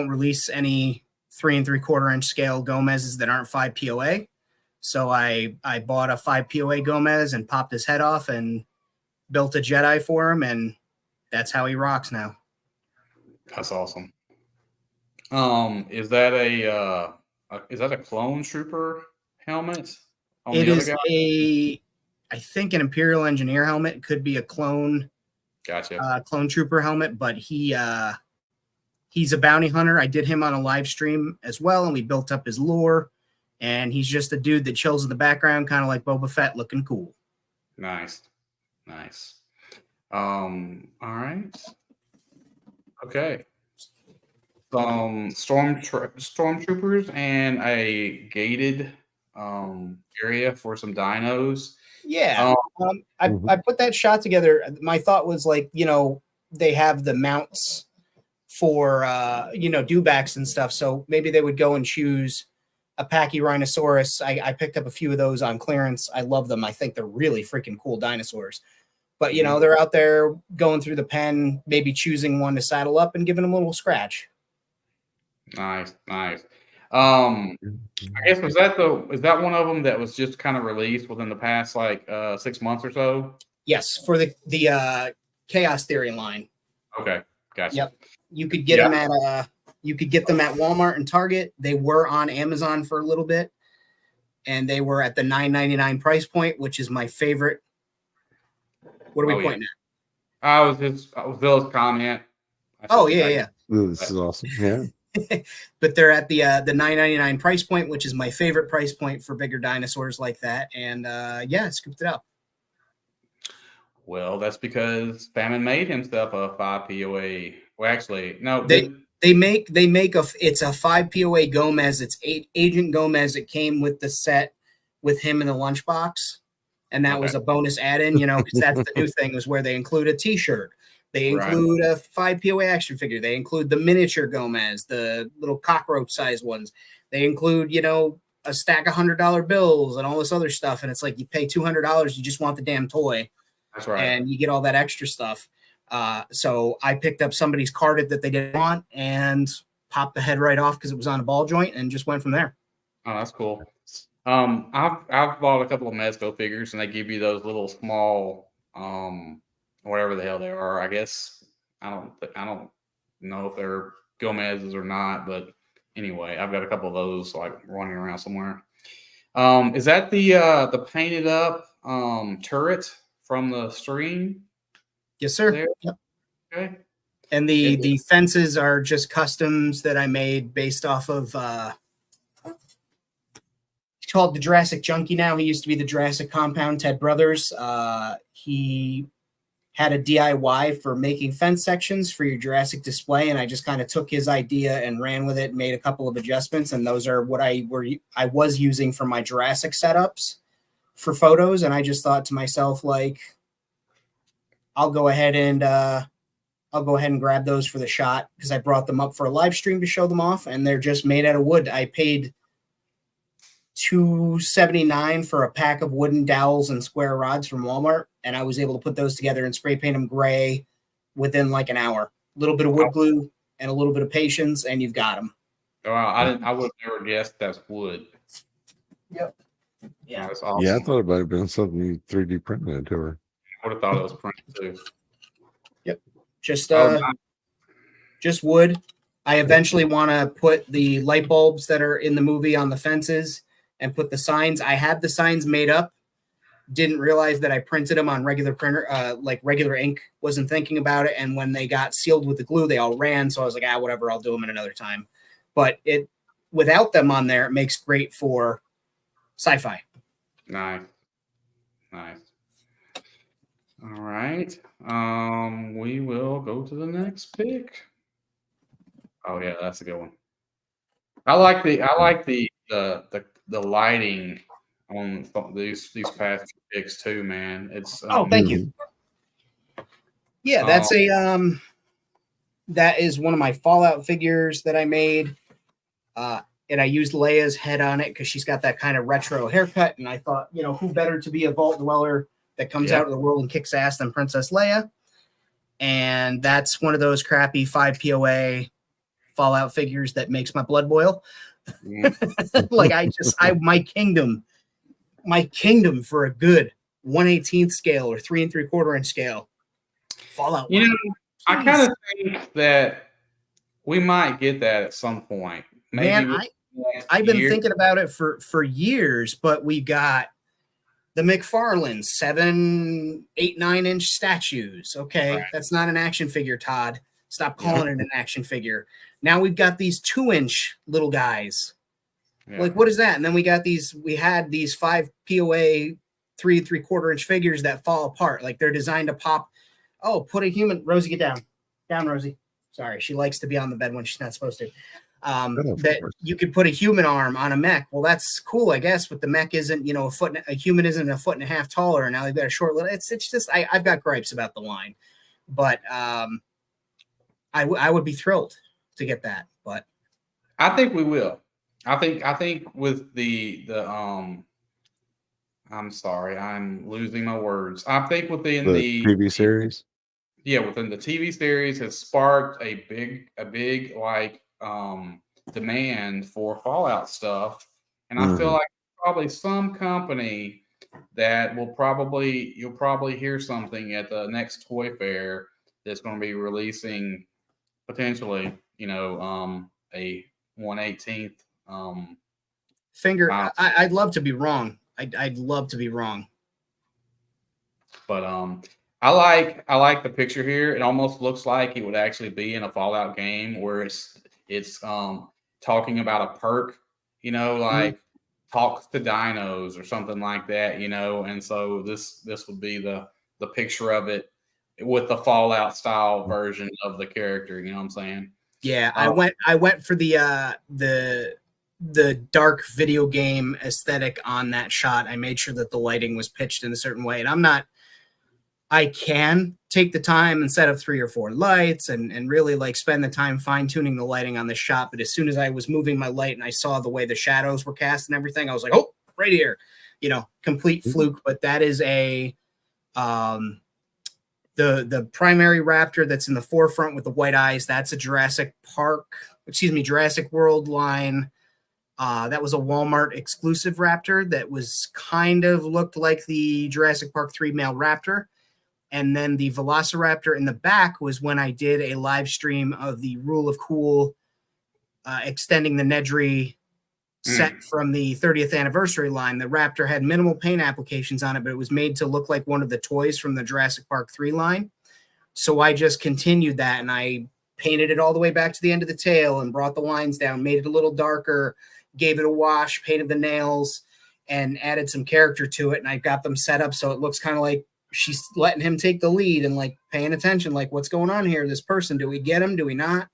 release any 3 3/4 inch scale Gomez's that aren't 5 POA. So I bought a 5 POA Gomez and popped his head off and built a Jedi for him, and that's how he rocks now. that's awesome. Is that a clone trooper helmet on It the other is guy? I think an Imperial Engineer helmet. It could be a clone Gotcha. trooper helmet, but he's a bounty hunter. I did him on a live stream as well, and we built up his lore. And he's just a dude that chills in the background, kind of like Boba Fett, looking cool. Nice. All right. Okay. Stormtroopers and a gated area for some dinos. Yeah. I put that shot together. My thought was like, they have the mounts for dewbacks and stuff. So maybe they would go and choose a Pachyrhinosaurus. I picked up a few of those on clearance. I love them. I think they're really freaking cool dinosaurs. But they're out there going through the pen, maybe choosing one to saddle up and giving them a little scratch. Nice. I guess is that one of them that was just kind of released within the past like 6 months or so? Yes, for the Chaos Theory line. Okay, gotcha. Yep, you could get them at Walmart and Target. They were on Amazon for a little bit, and they were at the $9.99 price point, which is my favorite. What are we pointing at? I was Bill's comment. Yeah. This is awesome. Yeah. But they're at the $9.99 price point, which is my favorite price point for bigger dinosaurs like that. And I scooped it up. Well, that's because Famine made himself a 5 POA. Well, actually, no. They make it's a 5 POA Gomez. It's Agent Gomez. It came with the set with him in the lunchbox, and that was a bonus add-in. Because that's the new thing, was where they include a T-shirt They Right. include a 5 POA action figure. They include the miniature Gomez, the little cockroach sized ones. They include, a stack of $100 bills and all this other stuff. And it's like you pay $200, you just want the damn toy. That's right. And you get all that extra stuff. So I picked up somebody's carded that they didn't want and popped the head right off because it was on a ball joint and just went from there. Oh, that's cool. I've bought a couple of Mezco figures, and they give you those little small, whatever the hell they are. I guess I don't know if they're Gomez's or not, but anyway, I've got a couple of those like running around somewhere. Is that the painted up turret from the stream? Yes, sir. There? Yep. Okay. And the fences are just customs that I made based off of he's called the Jurassic Junkie now. He used to be the Jurassic Compound, Ted Brothers. He had a DIY for making fence sections for your Jurassic display, and I just kind of took his idea and ran with it, made a couple of adjustments, and those are what I was using for my Jurassic setups for photos. And I just thought to myself, like, I'll go ahead and grab those for the shot because I brought them up for a live stream to show them off, and they're just made out of wood. I paid $279 for a pack of wooden dowels and square rods from Walmart, and I was able to put those together and spray paint them gray within like an hour. A little bit of wood glue and a little bit of patience, and you've got them. Wow, I would have never guessed that's wood. Yep. Yeah. That's awesome. Yeah, I thought it might have been something you 3D printed to her. I would have thought it was printed too. Yep. Just nice. just wood. I eventually want to put the light bulbs that are in the movie on the fences and put the signs. I had the signs made up. Didn't realize that I printed them on regular printer, like regular ink. Wasn't thinking about it. And when they got sealed with the glue, they all ran. So I was like, whatever, I'll do them in another time. But without them on there, it makes great for sci-fi. Nice. All right. We will go to the next pick. Oh yeah, that's a good one. I like the lighting on these past picks too, man. It's thank you. Yeah, that's that is one of my Fallout figures that I made. And I used Leia's head on it because she's got that kind of retro haircut. And I thought, who better to be a vault dweller that comes out of the world and kicks ass than Princess Leia? And that's one of those crappy 5 POA Fallout figures that makes my blood boil. Like my kingdom for a good 1/18 scale or 3 3/4 inch scale. Fallout. I kind of think that we might get that at some point. Maybe man, I've been thinking about it for years, but we got the McFarlane 7, 8, 9 inch statues. Okay, that's not an action figure, Todd. Stop calling it an action figure. Now we've got these 2-inch little guys. Yeah. Like, what is that? And then we had these 5 POA 3 3/4 inch figures that fall apart. Like they're designed to pop. Oh, put a human. Rosie, get down. Down, Rosie. Sorry, she likes to be on the bed when she's not supposed to. That you could put a human arm on a mech. Well, that's cool, I guess, but the mech isn't, a human isn't a foot and a half taller. And now they've got a short little. It's just I've got gripes about the line, but I would be thrilled to get that. But I think we will. I think with the I'm sorry, I'm losing my words. I think within the TV series. Yeah, within the TV series has sparked a big like demand for Fallout stuff. And I feel like probably some company that you'll probably hear something at the next toy fair that's going to be releasing potentially, a 1/18th finger. I'd love to be wrong. I'd love to be wrong. But I like the picture here. It almost looks like it would actually be in a Fallout game where it's talking about a perk, like talks to dinos or something like that, and so this would be the picture of it with the Fallout style version of the character, you know what I'm saying? Yeah, I went for the dark video game aesthetic on that shot. I made sure that the lighting was pitched in a certain way, and I'm not I can take the time and set up 3 or 4 lights and really like spend the time fine tuning the lighting on the shot. But as soon as I was moving my light and I saw the way the shadows were cast and everything, I was like, oh, right here, complete fluke. But that is the primary raptor that's in the forefront with the white eyes. That's a Jurassic World line. That was a Walmart exclusive raptor that was kind of looked like the Jurassic Park 3 male raptor. And then the Velociraptor in the back was when I did a live stream of the Rule of Cool extending the Nedry set from the 30th anniversary line. The Raptor had minimal paint applications on it, but it was made to look like one of the toys from the Jurassic Park 3 line. So I just continued that, and I painted it all the way back to the end of the tail and brought the lines down, made it a little darker, gave it a wash, painted the nails, and added some character to it. And I got them set up so it looks kind of like she's letting him take the lead and like paying attention, like what's going on here? This person, do we get him? Do we not?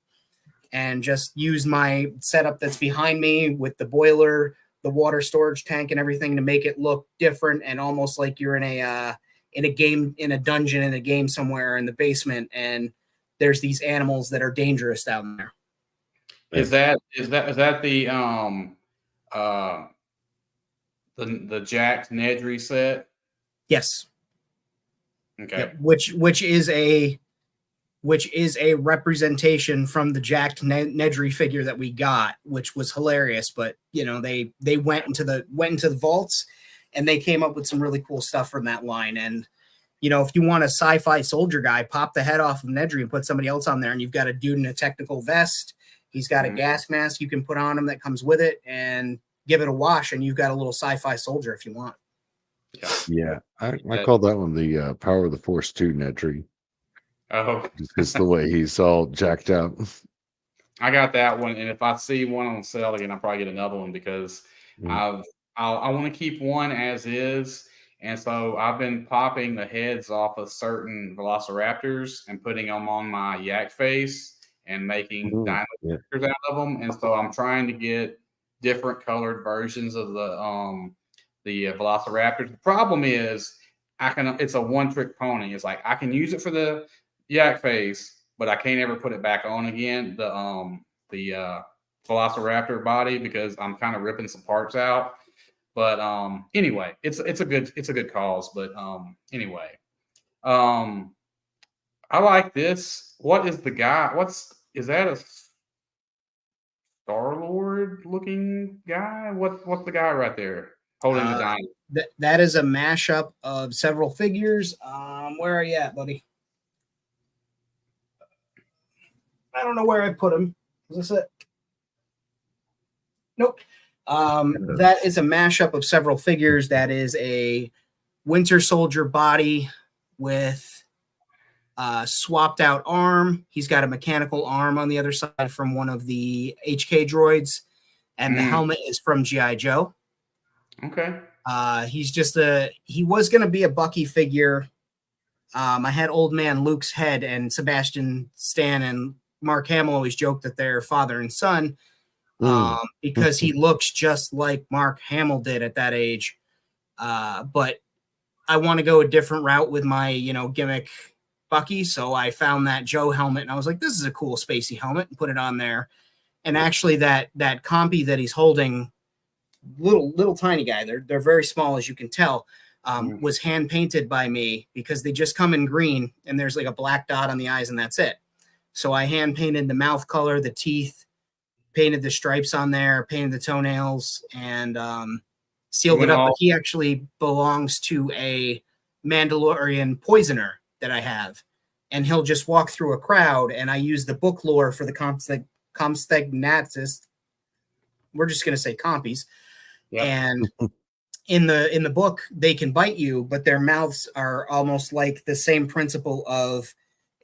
And just use my setup that's behind me with the boiler, the water storage tank and everything to make it look different and almost like you're in a game, in a dungeon, in a game somewhere in the basement. And there's these animals that are dangerous down there. Is that the Jacked Nedry set? Yes. Okay. Yep. Which is a representation from the Jacked Nedry figure that we got, which was hilarious. But they went into the vaults and they came up with some really cool stuff from that line. And if you want a sci-fi soldier guy, pop the head off of Nedry and put somebody else on there, and you've got a dude in a technical vest. He's got a gas mask you can put on him that comes with it, and give it a wash, and you've got a little sci-fi soldier if you want. Yeah, I call that one the Power of the Force 2 Nedry. Oh, just the way he's all jacked up. I got that one, and if I see one on sale again, I'll probably get another one because I want to keep one as is, and so I've been popping the heads off of certain Velociraptors and putting them on my yak face and making dinosaurs out of them, and so I'm trying to get different colored versions of the Velociraptors. The problem is it's a one-trick pony. It's like I can use it for the yak face, but I can't ever put it back on again, the Velociraptor body, because I'm kind of ripping some parts out. But anyway, it's a good cause. But anyway, I like this. What is the guy? Is that a Star-Lord looking guy? What's the guy right there holding the dinosaur? That is a mashup of several figures. Where are you at, buddy? I don't know where I put him. Is this it? Nope. That is a mashup of several figures. That is a Winter Soldier body with a swapped out arm. He's got a mechanical arm on the other side from one of the HK droids, and the helmet is from G.I. Joe. Okay. He was going to be a Bucky figure. I had Old Man Luke's head, and Sebastian Stan and Mark Hamill always joked that they're father and son because he looks just like Mark Hamill did at that age. But I want to go a different route with my, gimmick Bucky. So I found that Joe helmet and I was like, this is a cool spacey helmet, and put it on there. And actually that compy that he's holding, little tiny guy, they're very small, as you can tell, was hand painted by me because they just come in green and there's like a black dot on the eyes and that's it. So I hand painted the mouth color, the teeth, painted the stripes on there, painted the toenails, and sealed it up. But he actually belongs to a Mandalorian poisoner that I have. And he'll just walk through a crowd, and I use the book lore for the Compsognathus. We're just going to say compies. Yep. And in the book, they can bite you, but their mouths are almost like the same principle of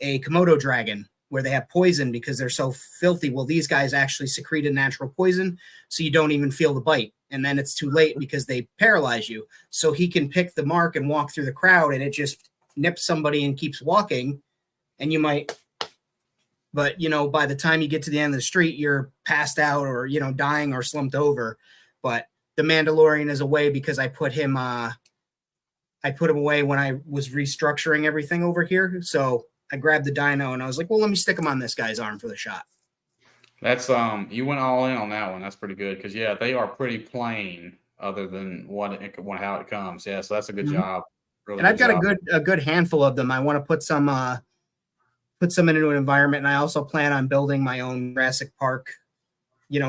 a Komodo dragon, where they have poison because they're so filthy. Well, these guys actually secrete a natural poison, so you don't even feel the bite. And then it's too late because they paralyze you. So he can pick the mark and walk through the crowd, and it just nips somebody and keeps walking. And you might, but, by the time you get to the end of the street, you're passed out or, dying or slumped over. But the Mandalorian is away because I put him I put them away when I was restructuring everything over here. So I grabbed the dino and I was like, well, let me stick them on this guy's arm for the shot. That's you went all in on that one. That's pretty good because yeah, they are pretty plain other than how it comes. Yeah, so that's a good job. Really And I've got job. a good handful of them. I want to put some into an environment, and I also plan on building my own Jurassic Park.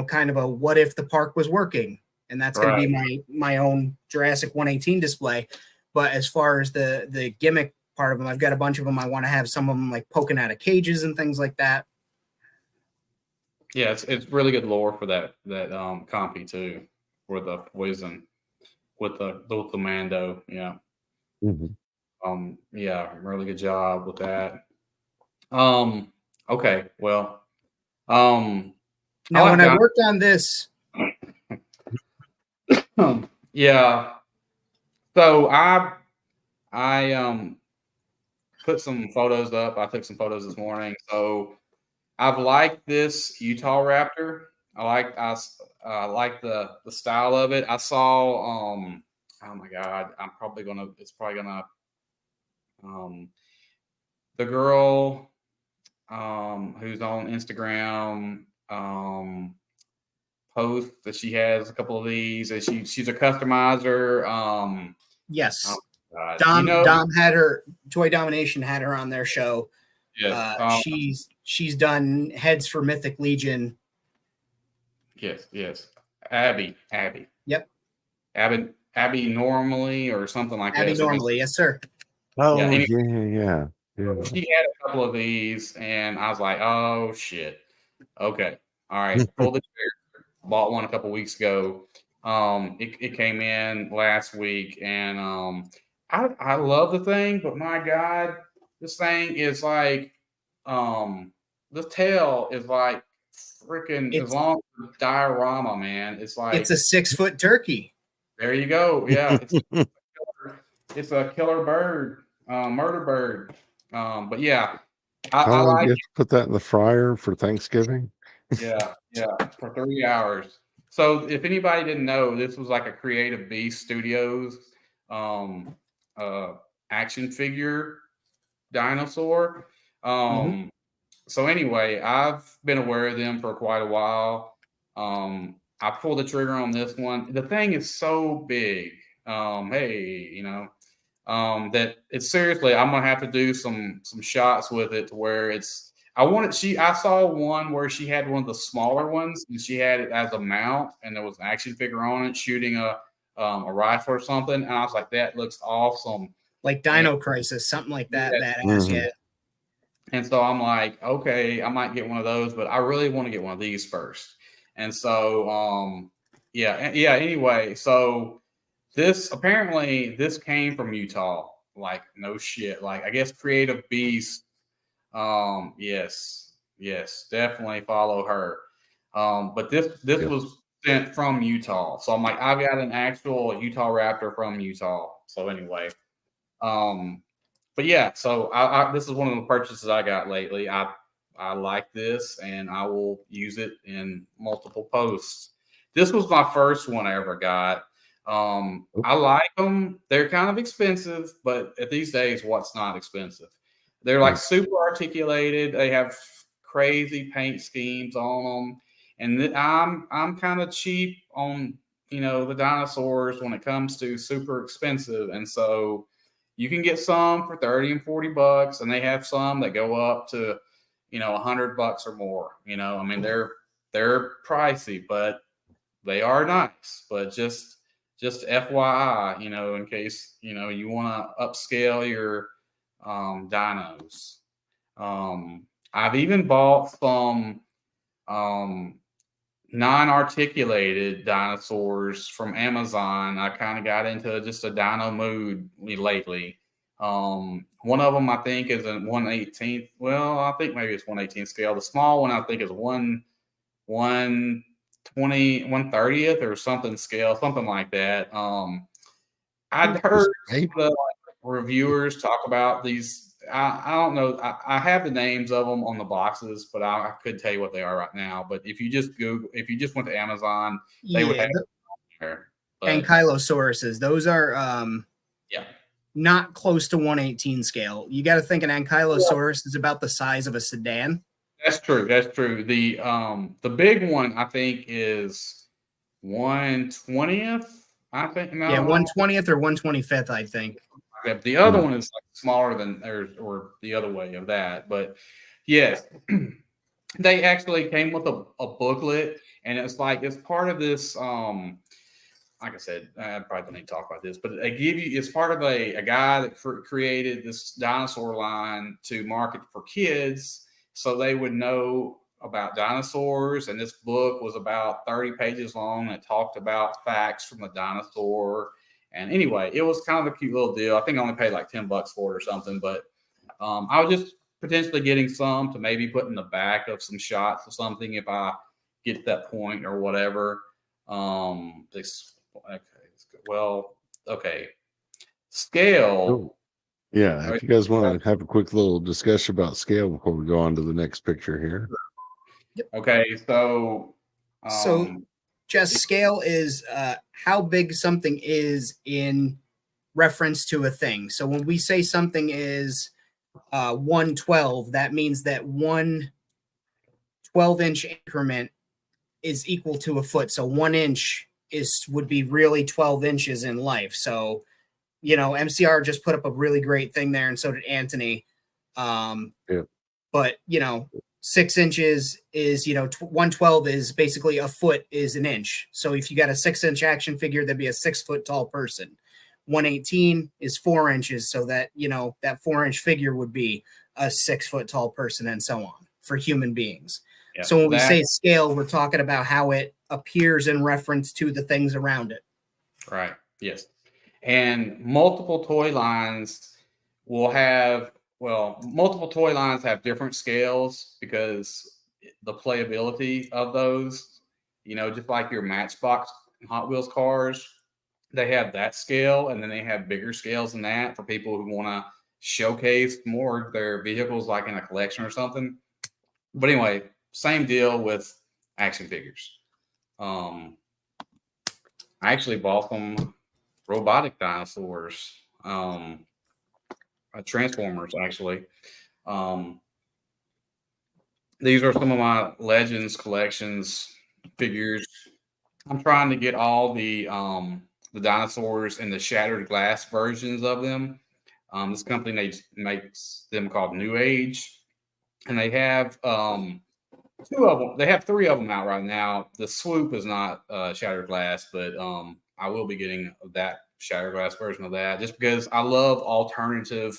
Kind of a what if the park was working, and that's going to be my own Jurassic 118 display. But as far as the gimmick part of them, I've got a bunch of them. I want to have some of them like poking out of cages and things like that. Yeah, it's really good lore for that compy too, for the poison with the Mando. Yeah. Yeah, really good job with that. Okay, well, now when I worked on this, yeah. So I put some photos up. I took some photos this morning. So I've liked this Utah Raptor. I like the style of it. I saw oh my god, it's probably gonna the girl who's on Instagram post that she has a couple of these and she's a customizer. Yes. Oh Dom had her Toy Domination had her on their show. Yes. She's done heads for Mythic Legion. Yes. Abby. Yep. Abby normally or something like that. Abby normally, yes, sir. Oh, yeah. She had a couple of these, and I was like, "Oh shit, okay, all right." Pulled the trigger. Bought one a couple weeks ago. It came in last week, and I love the thing, but my god, this thing is like, the tail is like freaking as long as the diorama, man. It's like it's a 6-foot turkey. There you go. Yeah, it's a killer bird, murder bird. But yeah, I like it. Put that in the fryer for Thanksgiving. Yeah, for 3 hours. So if anybody didn't know, this was like a Creative Beast Studios action figure dinosaur. So anyway, I've been aware of them for quite a while. I pulled the trigger on this one. The thing is so big. That it's seriously, I'm gonna have to do some shots with it to where it's. I saw one where she had one of the smaller ones and she had it as a mount and there was an action figure on it shooting a rifle or something, and I was like, that looks awesome. Like Dino Crisis, something like that. Yeah. And so I'm like, okay, I might get one of those, but I really want to get one of these first. And so, anyway, so this came from Utah. Like, no shit. Like, I guess Creative Beast. Yes, definitely follow her. But this was sent from Utah. So I'm like, I've got an actual Utah Raptor from Utah. So anyway, but yeah, so I this is one of the purchases I got lately. I like this and I will use it in multiple posts. This was my first one I ever got. I like them. They're kind of expensive, but at these days, what's not expensive? They're like super articulated. They have crazy paint schemes on them, and I'm kind of cheap on the dinosaurs when it comes to super expensive, and so you can get some for $30 and $40, and they have some that go up to $100 or more. I mean they're pricey, but they are nice. But just FYI, in case you want to upscale your dinos. I've even bought some non-articulated dinosaurs from Amazon. I kind of got into just a dino mood lately. One of them I think is a 1/18th. Well, I think maybe it's 1/18th scale. The small one I think is 1/20, 1/30th or something scale, something like that. I'd heard the reviewers talk about these. I don't know. I have the names of them on the boxes, but I couldn't tell you what they are right now. But if you just went to Amazon, they would have it on there. Ankylosauruses. Those are not close to 1/18 scale. You got to think an Ankylosaurus is about the size of a sedan. That's true. That's true. The big one I think is 1/20th. I think no. Yeah, 1/20th or 1/25th, I think. The other one is like smaller than or the other way of that. But yes, they actually came with a booklet, and it's part of this. Like I said, I probably don't need to talk about this, but they give you, it's part of a guy that created this dinosaur line to market for kids so they would know about dinosaurs. And this book was about 30 pages long. And it talked about facts from the dinosaur. And anyway, it was kind of a cute little deal. I think I only paid like $10 for it or something, but I was just potentially getting some to maybe put in the back of some shots or something if I get to that point or whatever. Okay. Well, okay. Scale. Oh, yeah. If you guys want to have a quick little discussion about scale before we go on to the next picture here. Okay. So, Jess, scale is how big something is in reference to a thing. So when we say something is 1/12, that means that 1 12-inch increment is equal to a foot. So 1 inch would be really 12 inches in life. So, MCR just put up a really great thing there, and so did Anthony. But 6 inches is 1/12 is basically a foot is an inch. So if you got a 6-inch action figure, that'd be a 6 foot tall person. 1/18 is 4 inches, so that that 4-inch figure would be a 6 foot tall person, and so on for human beings. Yeah, so when we say scale, we're talking about how it appears in reference to the things around it. Right. Yes. And multiple toy lines have different scales because the playability of those, just like your Matchbox Hot Wheels cars, they have that scale, and then they have bigger scales than that for people who want to showcase more of their vehicles, like in a collection or something. But anyway, same deal with action figures. I actually bought some robotic dinosaurs, Transformers, actually. These are some of my Legends collections figures. I'm trying to get all the dinosaurs and the shattered glass versions of them. This company makes them called New Age, and they have 2 of them. They have 3 of them out right now. The Swoop is not shattered glass, but I will be getting that shattered glass version of that just because I love alternative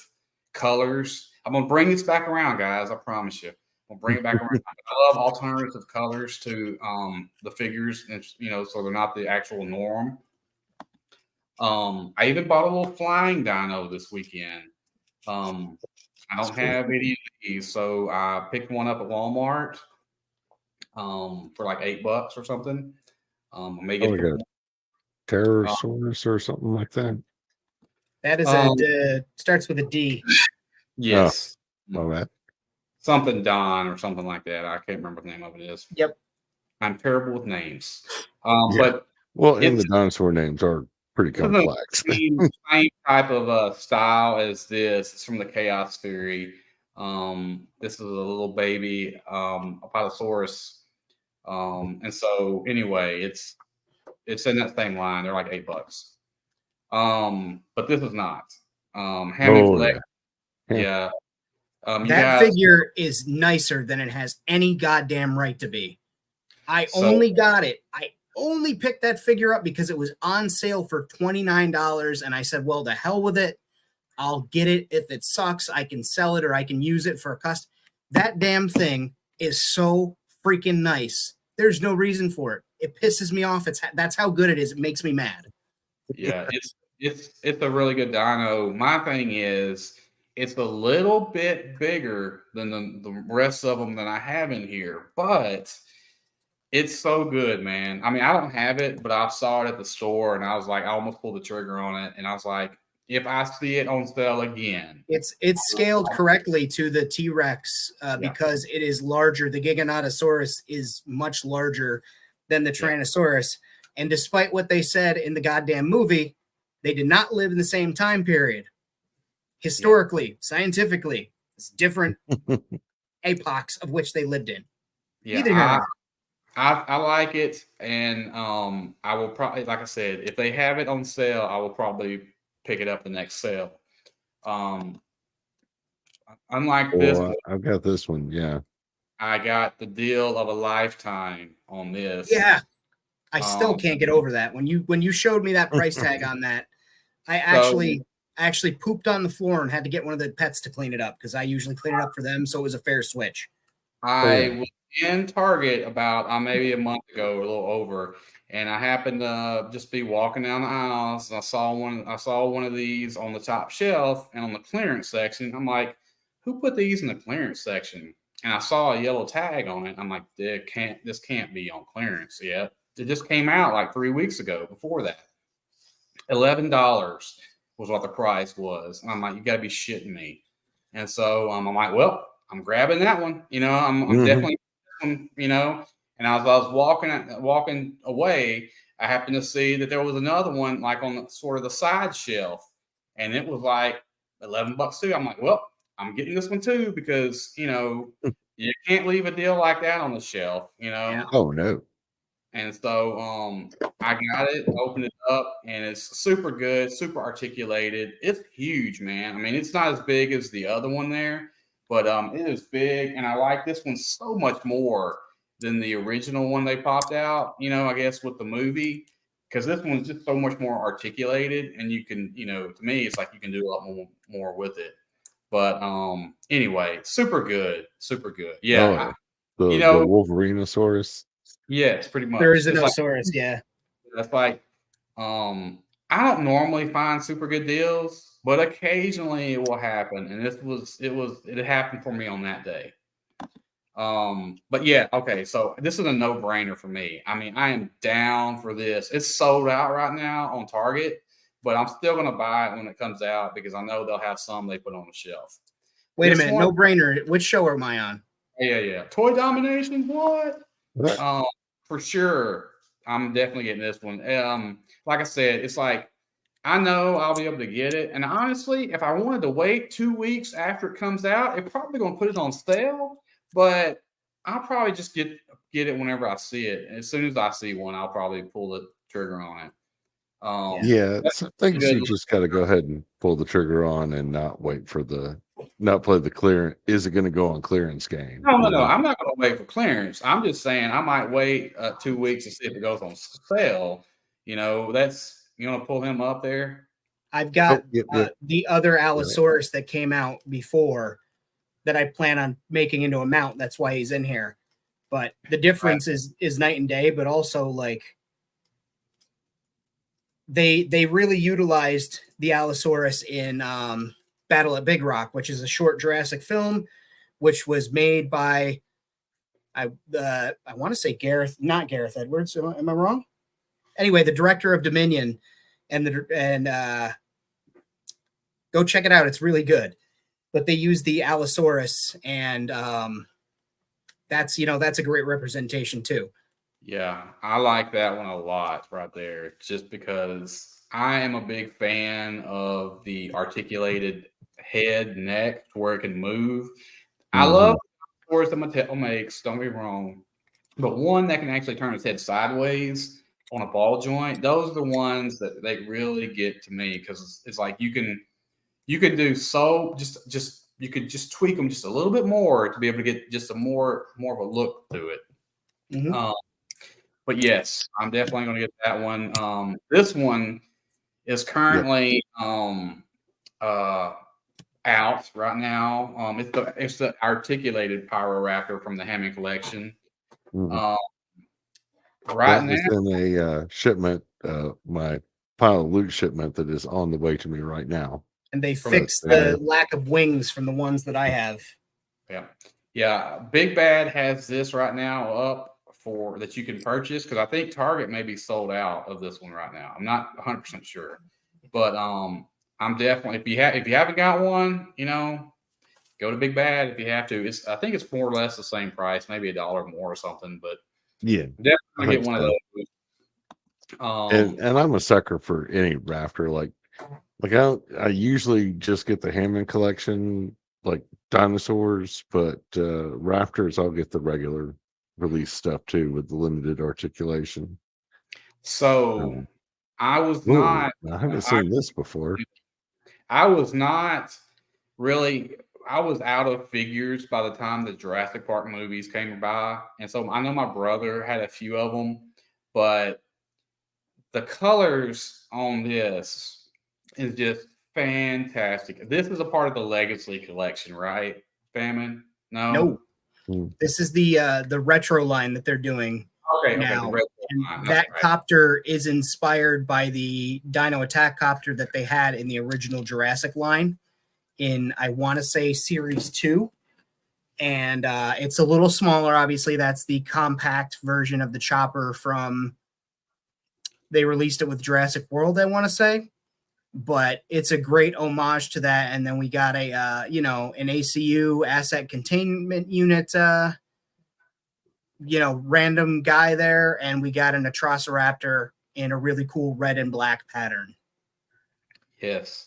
colors. I'm gonna bring this back around, guys. I promise you. I'll bring it back around. I love alternative colors to the figures, and so they're not the actual norm. I even bought a little flying dino this weekend. I don't have any of these, so I picked one up at Walmart for like $8 or something. I may get like a Pterosaurus or something like that. That is starts with a D. Yes. That. Something Don or something like that. I can't remember what the name of it is. Yep. I'm terrible with names. But the dinosaur names are pretty complex. Same type of style as this. It's from the Chaos Theory. This is a little baby Apatosaurus. And so anyway, it's in that same line. They're like $8. But this is not. That figure is nicer than it has any goddamn right to be. I only picked that figure up because it was on sale for $29, and I said, well, the hell with it. I'll get it. If it sucks, I can sell it or I can use it for a custom. That damn thing is so freaking nice. There's no reason for it. It pisses me off. That's how good it is. It makes me mad. Yeah, it's a really good dino. My thing is, it's a little bit bigger than the rest of them that I have in here, but it's so good, man. I mean, I don't have it, but I saw it at the store, and I was like, I almost pulled the trigger on it, and I was like, if I see it on sale again. It's scaled correctly to the T-Rex because it is larger. The Giganotosaurus is much larger than the Tyrannosaurus. And despite what they said in the goddamn movie, they did not live in the same time period. historically, scientifically, it's different epochs of which they lived in. Yeah, Either here or there. I like it, and I will probably, like I said, if they have it on sale, I will probably pick it up the next sale. Um, unlike this one, Or I've got this one. Yeah. I got the deal of a lifetime on this. Yeah, I still Um, can't get over that. When you showed me that price tag on that, I so actually pooped on the floor and had to get one of the pets to clean it up because I usually clean it up for them, so it was a fair switch. I was in Target about maybe a month ago, or a little over, and I happened to just be walking down the aisles, and I saw one of these on the top shelf and on the clearance section. I'm like, who put these in the clearance section? And I saw a yellow tag on it. I'm like, this can't be on clearance yet. It just came out like 3 weeks ago. Before that, $11 was what the price was. And I'm like, you got to be shitting me. And so I'm like, well, I'm grabbing that one. I'm definitely, and as I was walking away, I happened to see that there was another one like on sort of the side shelf, and it was like $11 too. I'm like, well, I'm getting this one too because you can't leave a deal like that on the shelf. Yeah. Oh no. And so I got it, opened it up, and it's super good, super articulated. It's huge, man. I mean, it's not as big as the other one there, but it is big, and I like this one so much more than the original one they popped out, I guess with the movie, because this one's just so much more articulated, and you can, to me, it's like you can do a lot more with it. But anyway, super good, super good. Yeah, the Wolverinosaurus. yes, pretty much. There is a It's like, Dinosaurus, yeah. that's like, I don't normally find super good deals, but occasionally it will happen, and it happened for me on that day. But yeah, okay, so this is a no-brainer for me. I mean, I am down for this. It's sold out right now on Target, but I'm still gonna buy it when it comes out because I know they'll have some they put on the shelf. Wait This a minute, one- no brainer. Which show am I on? Yeah. Toy Domination, what? For sure, I'm definitely getting this one. Like I said, it's like I know I'll be able to get it, and honestly, if I wanted to wait 2 weeks after it comes out, it's probably going to put it on sale. But I'll probably just get it whenever I see it. And as soon as I see one, I'll probably pull the trigger on it. Yeah, some things you just got to go ahead and pull the trigger on and not wait for not play the clearance. Is it going to go on clearance game? No. I'm not going to wait for clearance. I'm just saying I might wait 2 weeks to see if it goes on sale. That's you want to pull him up there. I've got Yep. the other Allosaurus that came out before that I plan on making into a mount. That's why he's in here. But the difference is night and day. But also, like, they really utilized the Allosaurus in Battle at Big Rock, which is a short Jurassic film, which was made by I want to say not Gareth Edwards. Am I wrong? Anyway, the director of Dominion, and go check it out. It's really good. But they use the Allosaurus, and that's a great representation too. Yeah, I like that one a lot right there, just because I am a big fan of the articulated head, neck, to where it can move. I love Dinosaurs that Mattel makes, don't get me wrong, but one that can actually turn its head sideways on a ball joint, those are the ones that they really get to me, because it's like you can do so you could just tweak them just a little bit more to be able to get just a more of a look to it. Mm-hmm. But yes, I'm definitely going to get that one. This one is currently out right now. It's the articulated Pyroraptor from the Hammond collection. Right that now, is in a shipment, my pile of loot shipment that is on the way to me right now. And they fixed the lack of wings from the ones that I have. Yeah. Big Bad has this right now up for that you can purchase, because I think Target may be sold out of this one right now. I'm not 100% sure, but I'm definitely, if you haven't got one, go to Big Bad if you have to. I think it's more or less the same price, maybe $1 more or something, but yeah, definitely get one of those. And I'm a sucker for any raptor. Like Like I usually just get the Hammond collection, like Dinosaurs, but Raptors, I'll get the regular release stuff too with the limited articulation. So Um, I was ooh, not. I haven't I, seen this before. I was not really. I was out of figures by the time the Jurassic Park movies came by, and so I know my brother had a few of them, but the colors on this is just fantastic. This is a part of the Legacy collection, right? Famine? No. No, Mm. this is the retro line that they're doing Okay, the now. red And line. That's that right. copter is inspired by the Dino Attack copter that they had in the original Jurassic line in, I want to say, Series 2. And it's a little smaller. Obviously, that's the compact version of the chopper from, they released it with Jurassic World, I want to say. But it's a great homage to that. And then we got a, an ACU asset containment unit, random guy there. And we got an Atrociraptor in a really cool red and black pattern. Yes.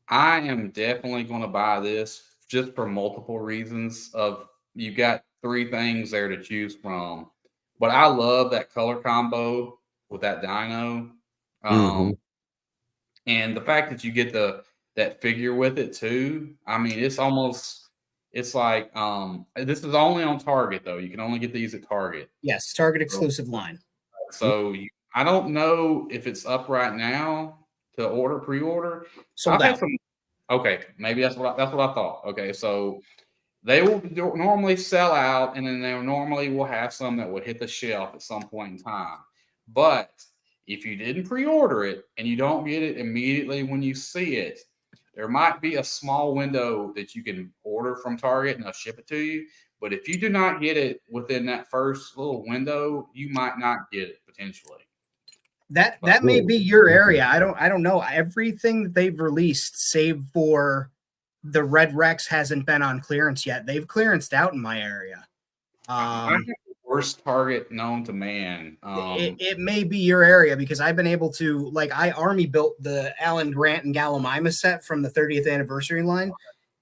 I am definitely going to buy this just for multiple reasons of you got three things there to choose from. But I love that color combo with that dino. Hmm. Um, and the fact that you get that figure with it too. I mean, it's like this is only on Target though. You can only get these at Target. Yes, Target So, exclusive line. I don't know if it's up right now to pre-order. Sold I've had out. some. Okay, maybe that's what I thought. Okay, so they will normally sell out, and then they normally will have some that will hit the shelf at some point in time. But if you didn't pre-order it and you don't get it immediately when you see it, there might be a small window that you can order from Target and they'll ship it to you. But if you do not get it within that first little window, you might not get it potentially. That may be your area. I don't know. Everything that they've released, save for the Red Rex, hasn't been on clearance yet. They've clearanced out in my area. I have the worst Target known to man. It may be your area because I've been able to, like, I army built the Alan Grant and Gallimimus set from the 30th anniversary line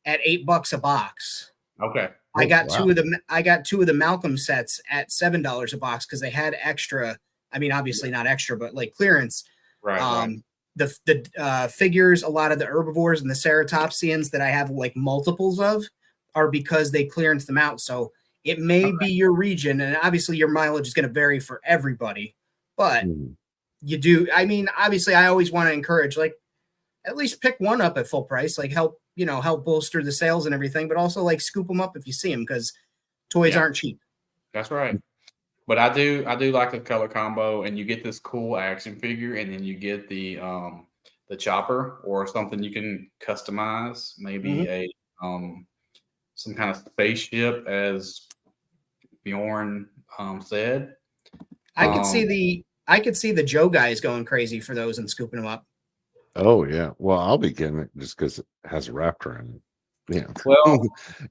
at $8 a box. Okay. I got two of the Malcolm sets at $7 a box because they had extra. I mean, obviously not extra, but like clearance. Right. The figures, a lot of the herbivores and the ceratopsians that I have like multiples of are because they clearance them out. So it may be your region, and obviously your mileage is going to vary for everybody. But you do. I mean, obviously, I always want to encourage, like, at least pick one up at full price, like help bolster the sales and everything, but also like scoop them up if you see them because toys aren't cheap. That's right. But I do like the color combo, and you get this cool action figure, and then you get the chopper or something you can customize, maybe a some kind of spaceship, as Bjorn said. I could see the Joe guys going crazy for those and scooping them up. Oh yeah. Well, I'll be getting it just because it has a raptor in it. Yeah. Well,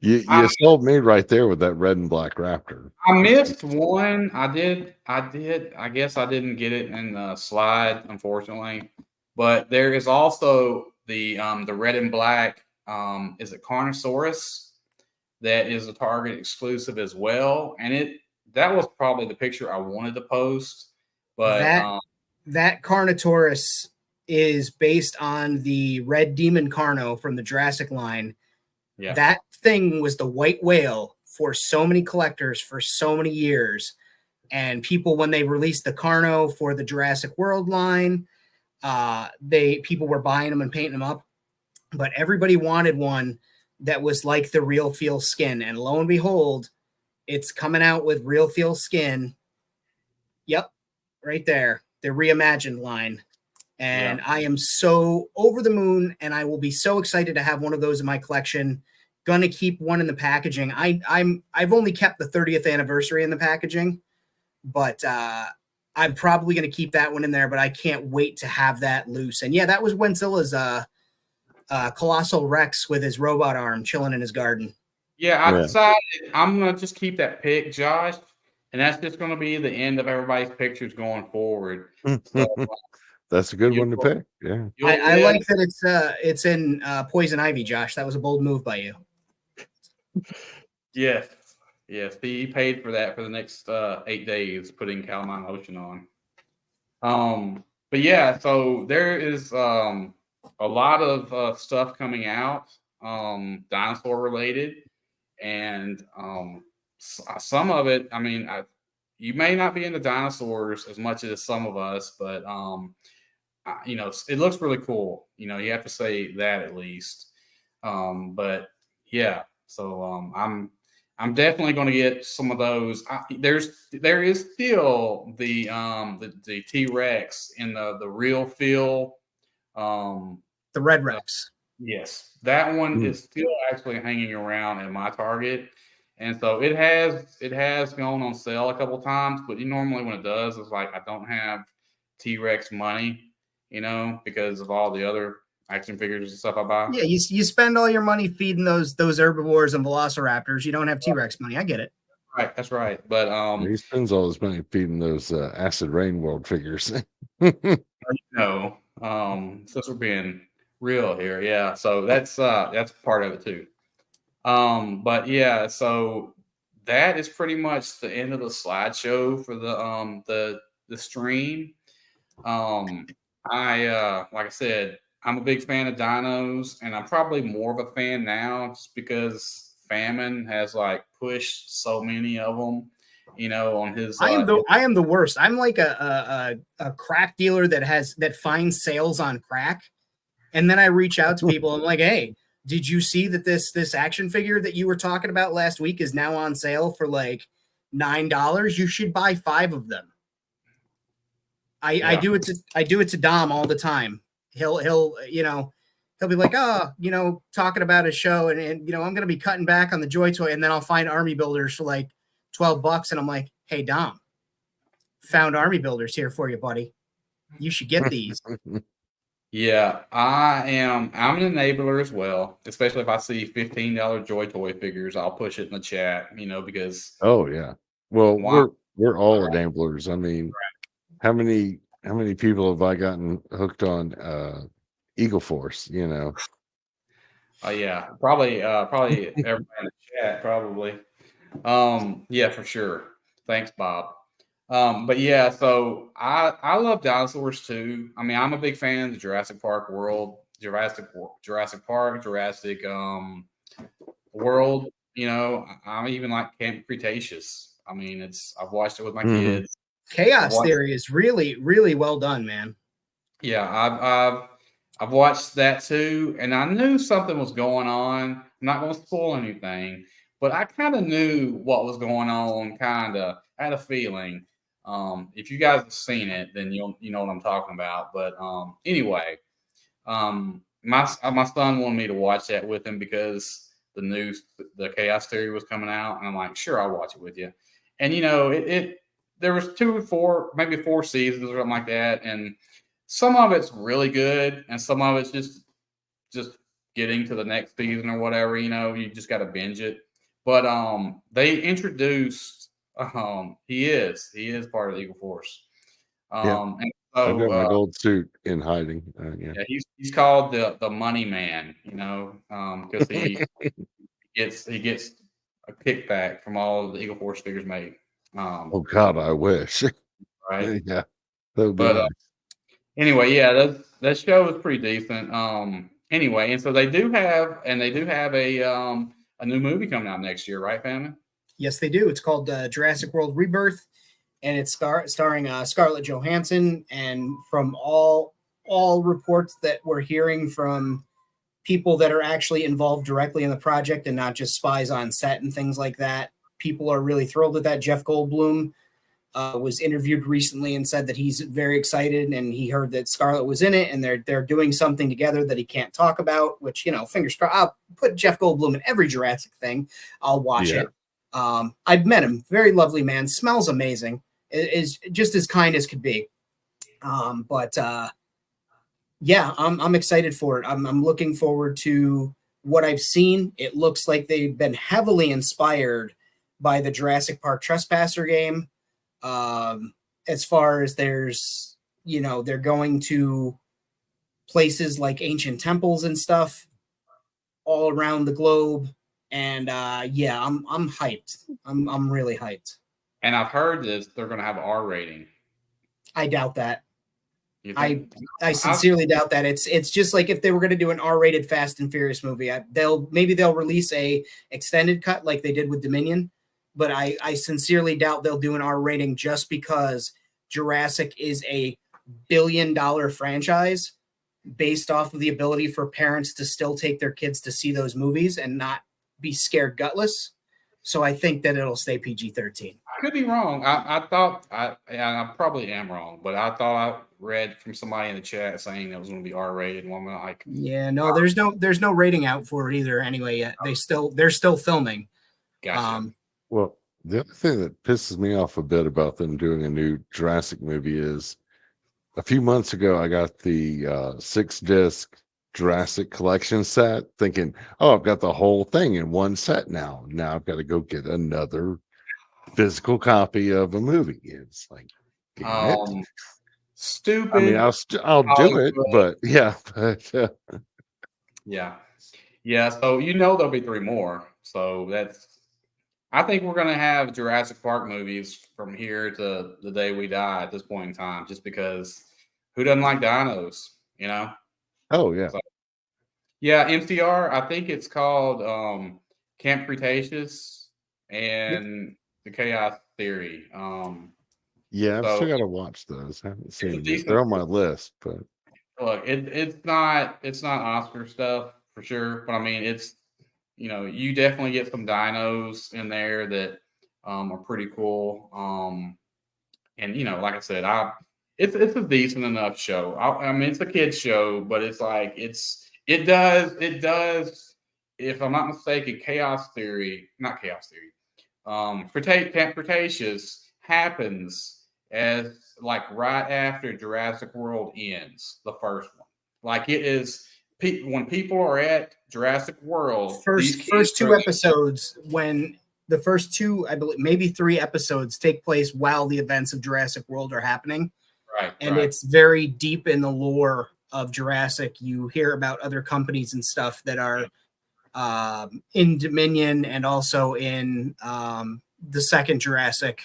you sold me right there with that red and black raptor. I missed one. I did. I guess I didn't get it in the slide, unfortunately. But there is also the red and black. Is it Carnosaurus? That is a Target exclusive as well, and that was probably the picture I wanted to post. But that Carnotaurus is based on the Red Demon Carno from the Jurassic line. Yeah. That thing was the white whale for so many collectors for so many years. And people, when they released the Carno for the Jurassic World line, people were buying them and painting them up. But everybody wanted one that was like the real feel skin. And lo and behold, it's coming out with real feel skin. Yep, right there. The reimagined line. And I am so over the moon, and I will be so excited to have one of those in my collection. Gonna keep one in the packaging. I've only kept the 30th anniversary in the packaging, but I'm probably gonna keep that one in there. But I can't wait to have that loose. And yeah, that was Wenzilla's Colossal Rex with his robot arm chilling in his garden. Yeah, I decided I'm gonna just keep that pic, Josh, and that's just gonna be the end of everybody's pictures going forward. So, That's a good You one to will- pick. Yeah. I like that it's in Poison Ivy, Josh. That was a bold move by you. Yes. Yes. He paid for that for the next 8 days, putting calamine lotion on. But yeah, so there is a lot of stuff coming out, dinosaur related, and some of it. I mean, you may not be into dinosaurs as much as some of us, but it looks really cool. You have to say that at least. But yeah, so I'm definitely going to get some of those. There is still the T Rex in the real feel. The Red Rex. Yes, that one Mm. is still actually hanging around at my Target, and so it has gone on sale a couple times. But normally when it does, it's like I don't have T Rex money, because of all the other action figures and stuff I buy. Yeah, you spend all your money feeding those herbivores and velociraptors. You don't have T-Rex money. I get it. Right, that's right. But He spends all his money feeding those Acid Rain World figures. since we're being real here, yeah. So that's part of it too. But yeah, so that is pretty much the end of the slideshow for the stream. I like I said, I'm a big fan of dinos, and I'm probably more of a fan now just because Famine has like pushed so many of them, on his. I am the worst. I'm like a crack dealer that finds sales on crack, and then I reach out to people. I'm like, hey, did you see that this action figure that you were talking about last week is now on sale for like $9? You should buy 5 of them. I do it to Dom all the time. He'll be like, oh, talking about a show, and I'm gonna be cutting back on the Joy Toy, and then I'll find Army Builders for like $12, and I'm like, hey Dom, found Army Builders here for you, buddy. You should get these. Yeah, I'm an enabler as well, especially if I see $15 Joy Toy figures, I'll push it in the chat, because Oh yeah. Well, why? we're all enablers. I mean, how many people have I gotten hooked on Eagle Force? Yeah, probably everybody in the chat, probably. Yeah, for sure. Thanks, Bob. But yeah, so I love dinosaurs too. I mean, I'm a big fan of the Jurassic Park world, Jurassic Park, Jurassic world. I even like Camp Cretaceous. I mean, I've watched it with my Mhm. kids. Chaos Theory is really, really well done, man. Yeah, I've watched that too, and I knew something was going on. I'm not going to spoil anything, but I kind of knew what was going on. Kind of had a feeling. If you guys have seen it, then you know what I'm talking about. But anyway, my son wanted me to watch that with him because the Chaos Theory was coming out, and I'm like, sure, I'll watch it with you. And it there was 2 or 4, maybe 4 seasons or something like that, and some of it's really good, and some of it's just getting to the next season or whatever. You just got to binge it. But they introduced he is part of the Eagle Force. Yeah. And I've got my so gold suit in hiding. Yeah. yeah, he's called the Money Man, because he gets a kickback from all the Eagle Force figures made. Oh God, I wish. Right, Yeah, that would be but nice. anyway, yeah, that show is pretty decent. Anyway, and so they do have a new movie coming out next year, right, Famine? Yes, they do. It's called Jurassic World Rebirth, and it's starring Scarlett Johansson. And from all reports that we're hearing from people that are actually involved directly in the project and not just spies on set and things like that, people are really thrilled with that. Jeff Goldblum was interviewed recently and said that he's very excited, and he heard that Scarlett was in it, and they're doing something together that he can't talk about. Which, fingers crossed. I'll put Jeff Goldblum in every Jurassic thing. I'll watch it. I've met him. Very lovely man. Smells amazing. Is just as kind as could be. Yeah, I'm excited for it. I'm looking forward to what I've seen. It looks like they've been heavily inspired by the Jurassic Park Trespasser game. As far as there's they're going to places like ancient temples and stuff all around the globe. And yeah, I'm hyped. I'm really hyped. And I've heard this, they're going to have R rating. I doubt that. You I think? I sincerely doubt that. It's just like if they were going to do an R-rated Fast and Furious movie, they'll release a extended cut like they did with Dominion, but I sincerely doubt they'll do an R rating just because Jurassic is a billion-dollar franchise based off of the ability for parents to still take their kids to see those movies and not be scared gutless. So I think that it'll stay PG-13. I could be wrong. I thought I probably am wrong, but I thought I read from somebody in the chat saying that was going to be R rated. And I'm like, yeah, no, there's no rating out for it either. Anyway, yet they're still filming. gotcha. Well, the other thing that pisses me off a bit about them doing a new Jurassic movie is a few months ago, I got the 6-disc Jurassic collection set thinking, oh, I've got the whole thing in one set now. Now I've got to go get another physical copy of a movie. It's like, damn it. Stupid. I mean, I'll do it, but yeah. Yeah. So there'll be 3 more. So I think we're gonna have Jurassic Park movies from here to the day we die at this point in time, just because who doesn't like dinos, Oh yeah. So, yeah, MCR, I think it's called Camp Cretaceous and the Chaos Theory. Yeah, I've so still got to watch those. I haven't seen them yet. decent- They're on my list, but Look, it's not Oscar stuff for sure, but I mean it's you definitely get some dinos in there that are pretty cool. And like I said, it's a decent enough show. I mean it's a kids show, but it's like it does if I'm not mistaken, not Chaos Theory. Camp Cretaceous happens as like right after Jurassic World ends, the first one. Like it is when people are at Jurassic World. First 2 episodes, when the first 2, I believe, maybe 3 episodes take place while the events of Jurassic World are happening. Right. And it's very deep in the lore of Jurassic. You hear about other companies and stuff that are in Dominion and also in the second Jurassic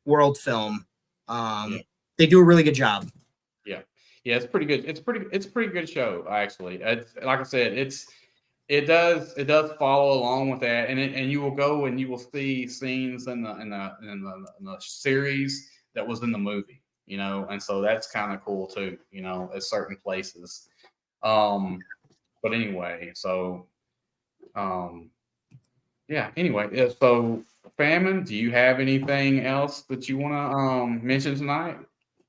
World film. They do a really good job. Yeah, it's pretty good. It's pretty good show actually. It's like I said, it does follow along with that, and you will go and you will see scenes in the series that was in the movie, and so that's kind of cool too, at certain places. But anyway, so yeah. Anyway, so Famine, do you have anything else that you want to mention tonight?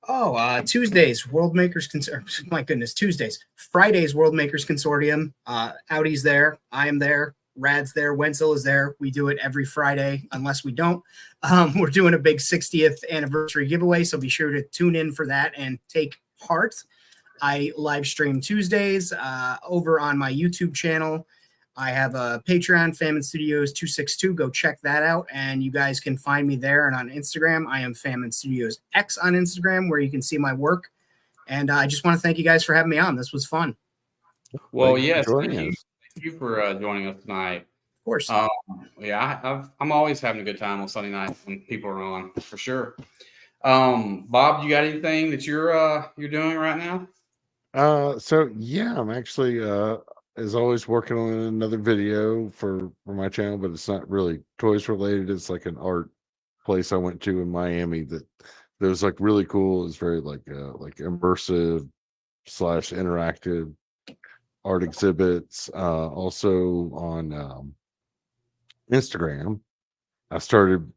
Oh, Tuesdays, World Makers my goodness, Tuesdays. Fridays, World Makers Consortium. Audi's there. I am there. Rad's there. Wenzel is there. We do it every Friday, unless we don't. We're doing a big 60th anniversary giveaway, so be sure to tune in for that and take part. I live stream Tuesdays over on my YouTube channel. I have a Patreon, Famine Studios 262. Go check that out. And you guys can find me there. And on Instagram, I am Famine Studios X on Instagram, where you can see my work. And I just want to thank you guys for having me on. This was fun. Well, yes. Thank you for joining us tonight. Of course. Yeah, I'm always having a good time on Sunday night when people are on, for sure. Bob, you got anything that you're doing right now? So yeah, I'm actually as always working on another video for my channel, but it's not really toys related. It's like an art place I went to in Miami that was like really cool. It's very like immersive / interactive art exhibits. Also on Instagram, I started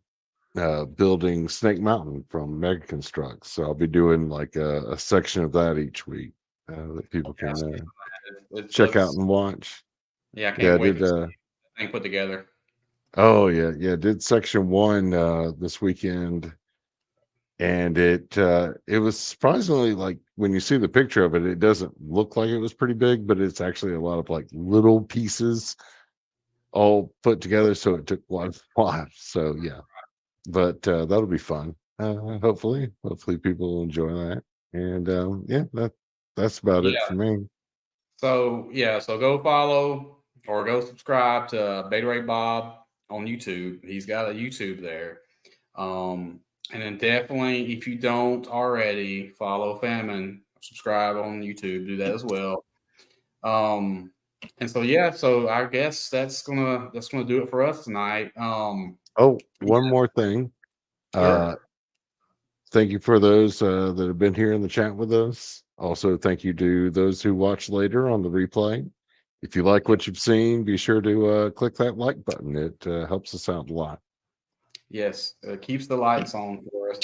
building Snake Mountain from Mega Constructs. So I'll be doing like a section of that each week that people can check out and watch. Yeah, I can't wait to see that thing put together. Oh yeah. Did section 1 this weekend, and it was surprisingly, like when you see the picture of it, it doesn't look like it was pretty big, but it's actually a lot of like little pieces all put together. So it took a lot of while. So yeah, but that'll be fun. Hopefully people will enjoy that. And yeah, that's about it Yeah. for me. So yeah, so go follow or go subscribe to Beta Ray Bob on YouTube. He's got a YouTube there. And then definitely, if you don't already, follow Famine, subscribe on YouTube, do that as well. And so yeah, so I guess that's gonna do it for us tonight. Oh, one more thing. Sure. Thank you for those that have been here in the chat with us. Also, thank you to those who watch later on the replay. If you like what you've seen, be sure to click that like button. It helps us out a lot. Yes, it keeps the lights on for us.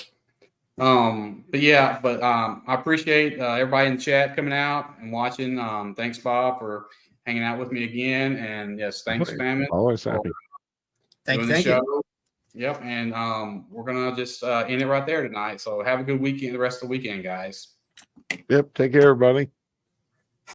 But I appreciate everybody in the chat coming out and watching. Thanks, Bob, for hanging out with me again. And yes, thanks, Famine, Always for happy. Thank doing you. the Thank you. show. Yep, and we're gonna just end it right there tonight. So have a good weekend, the rest of the weekend, guys. Yep. Take care, everybody.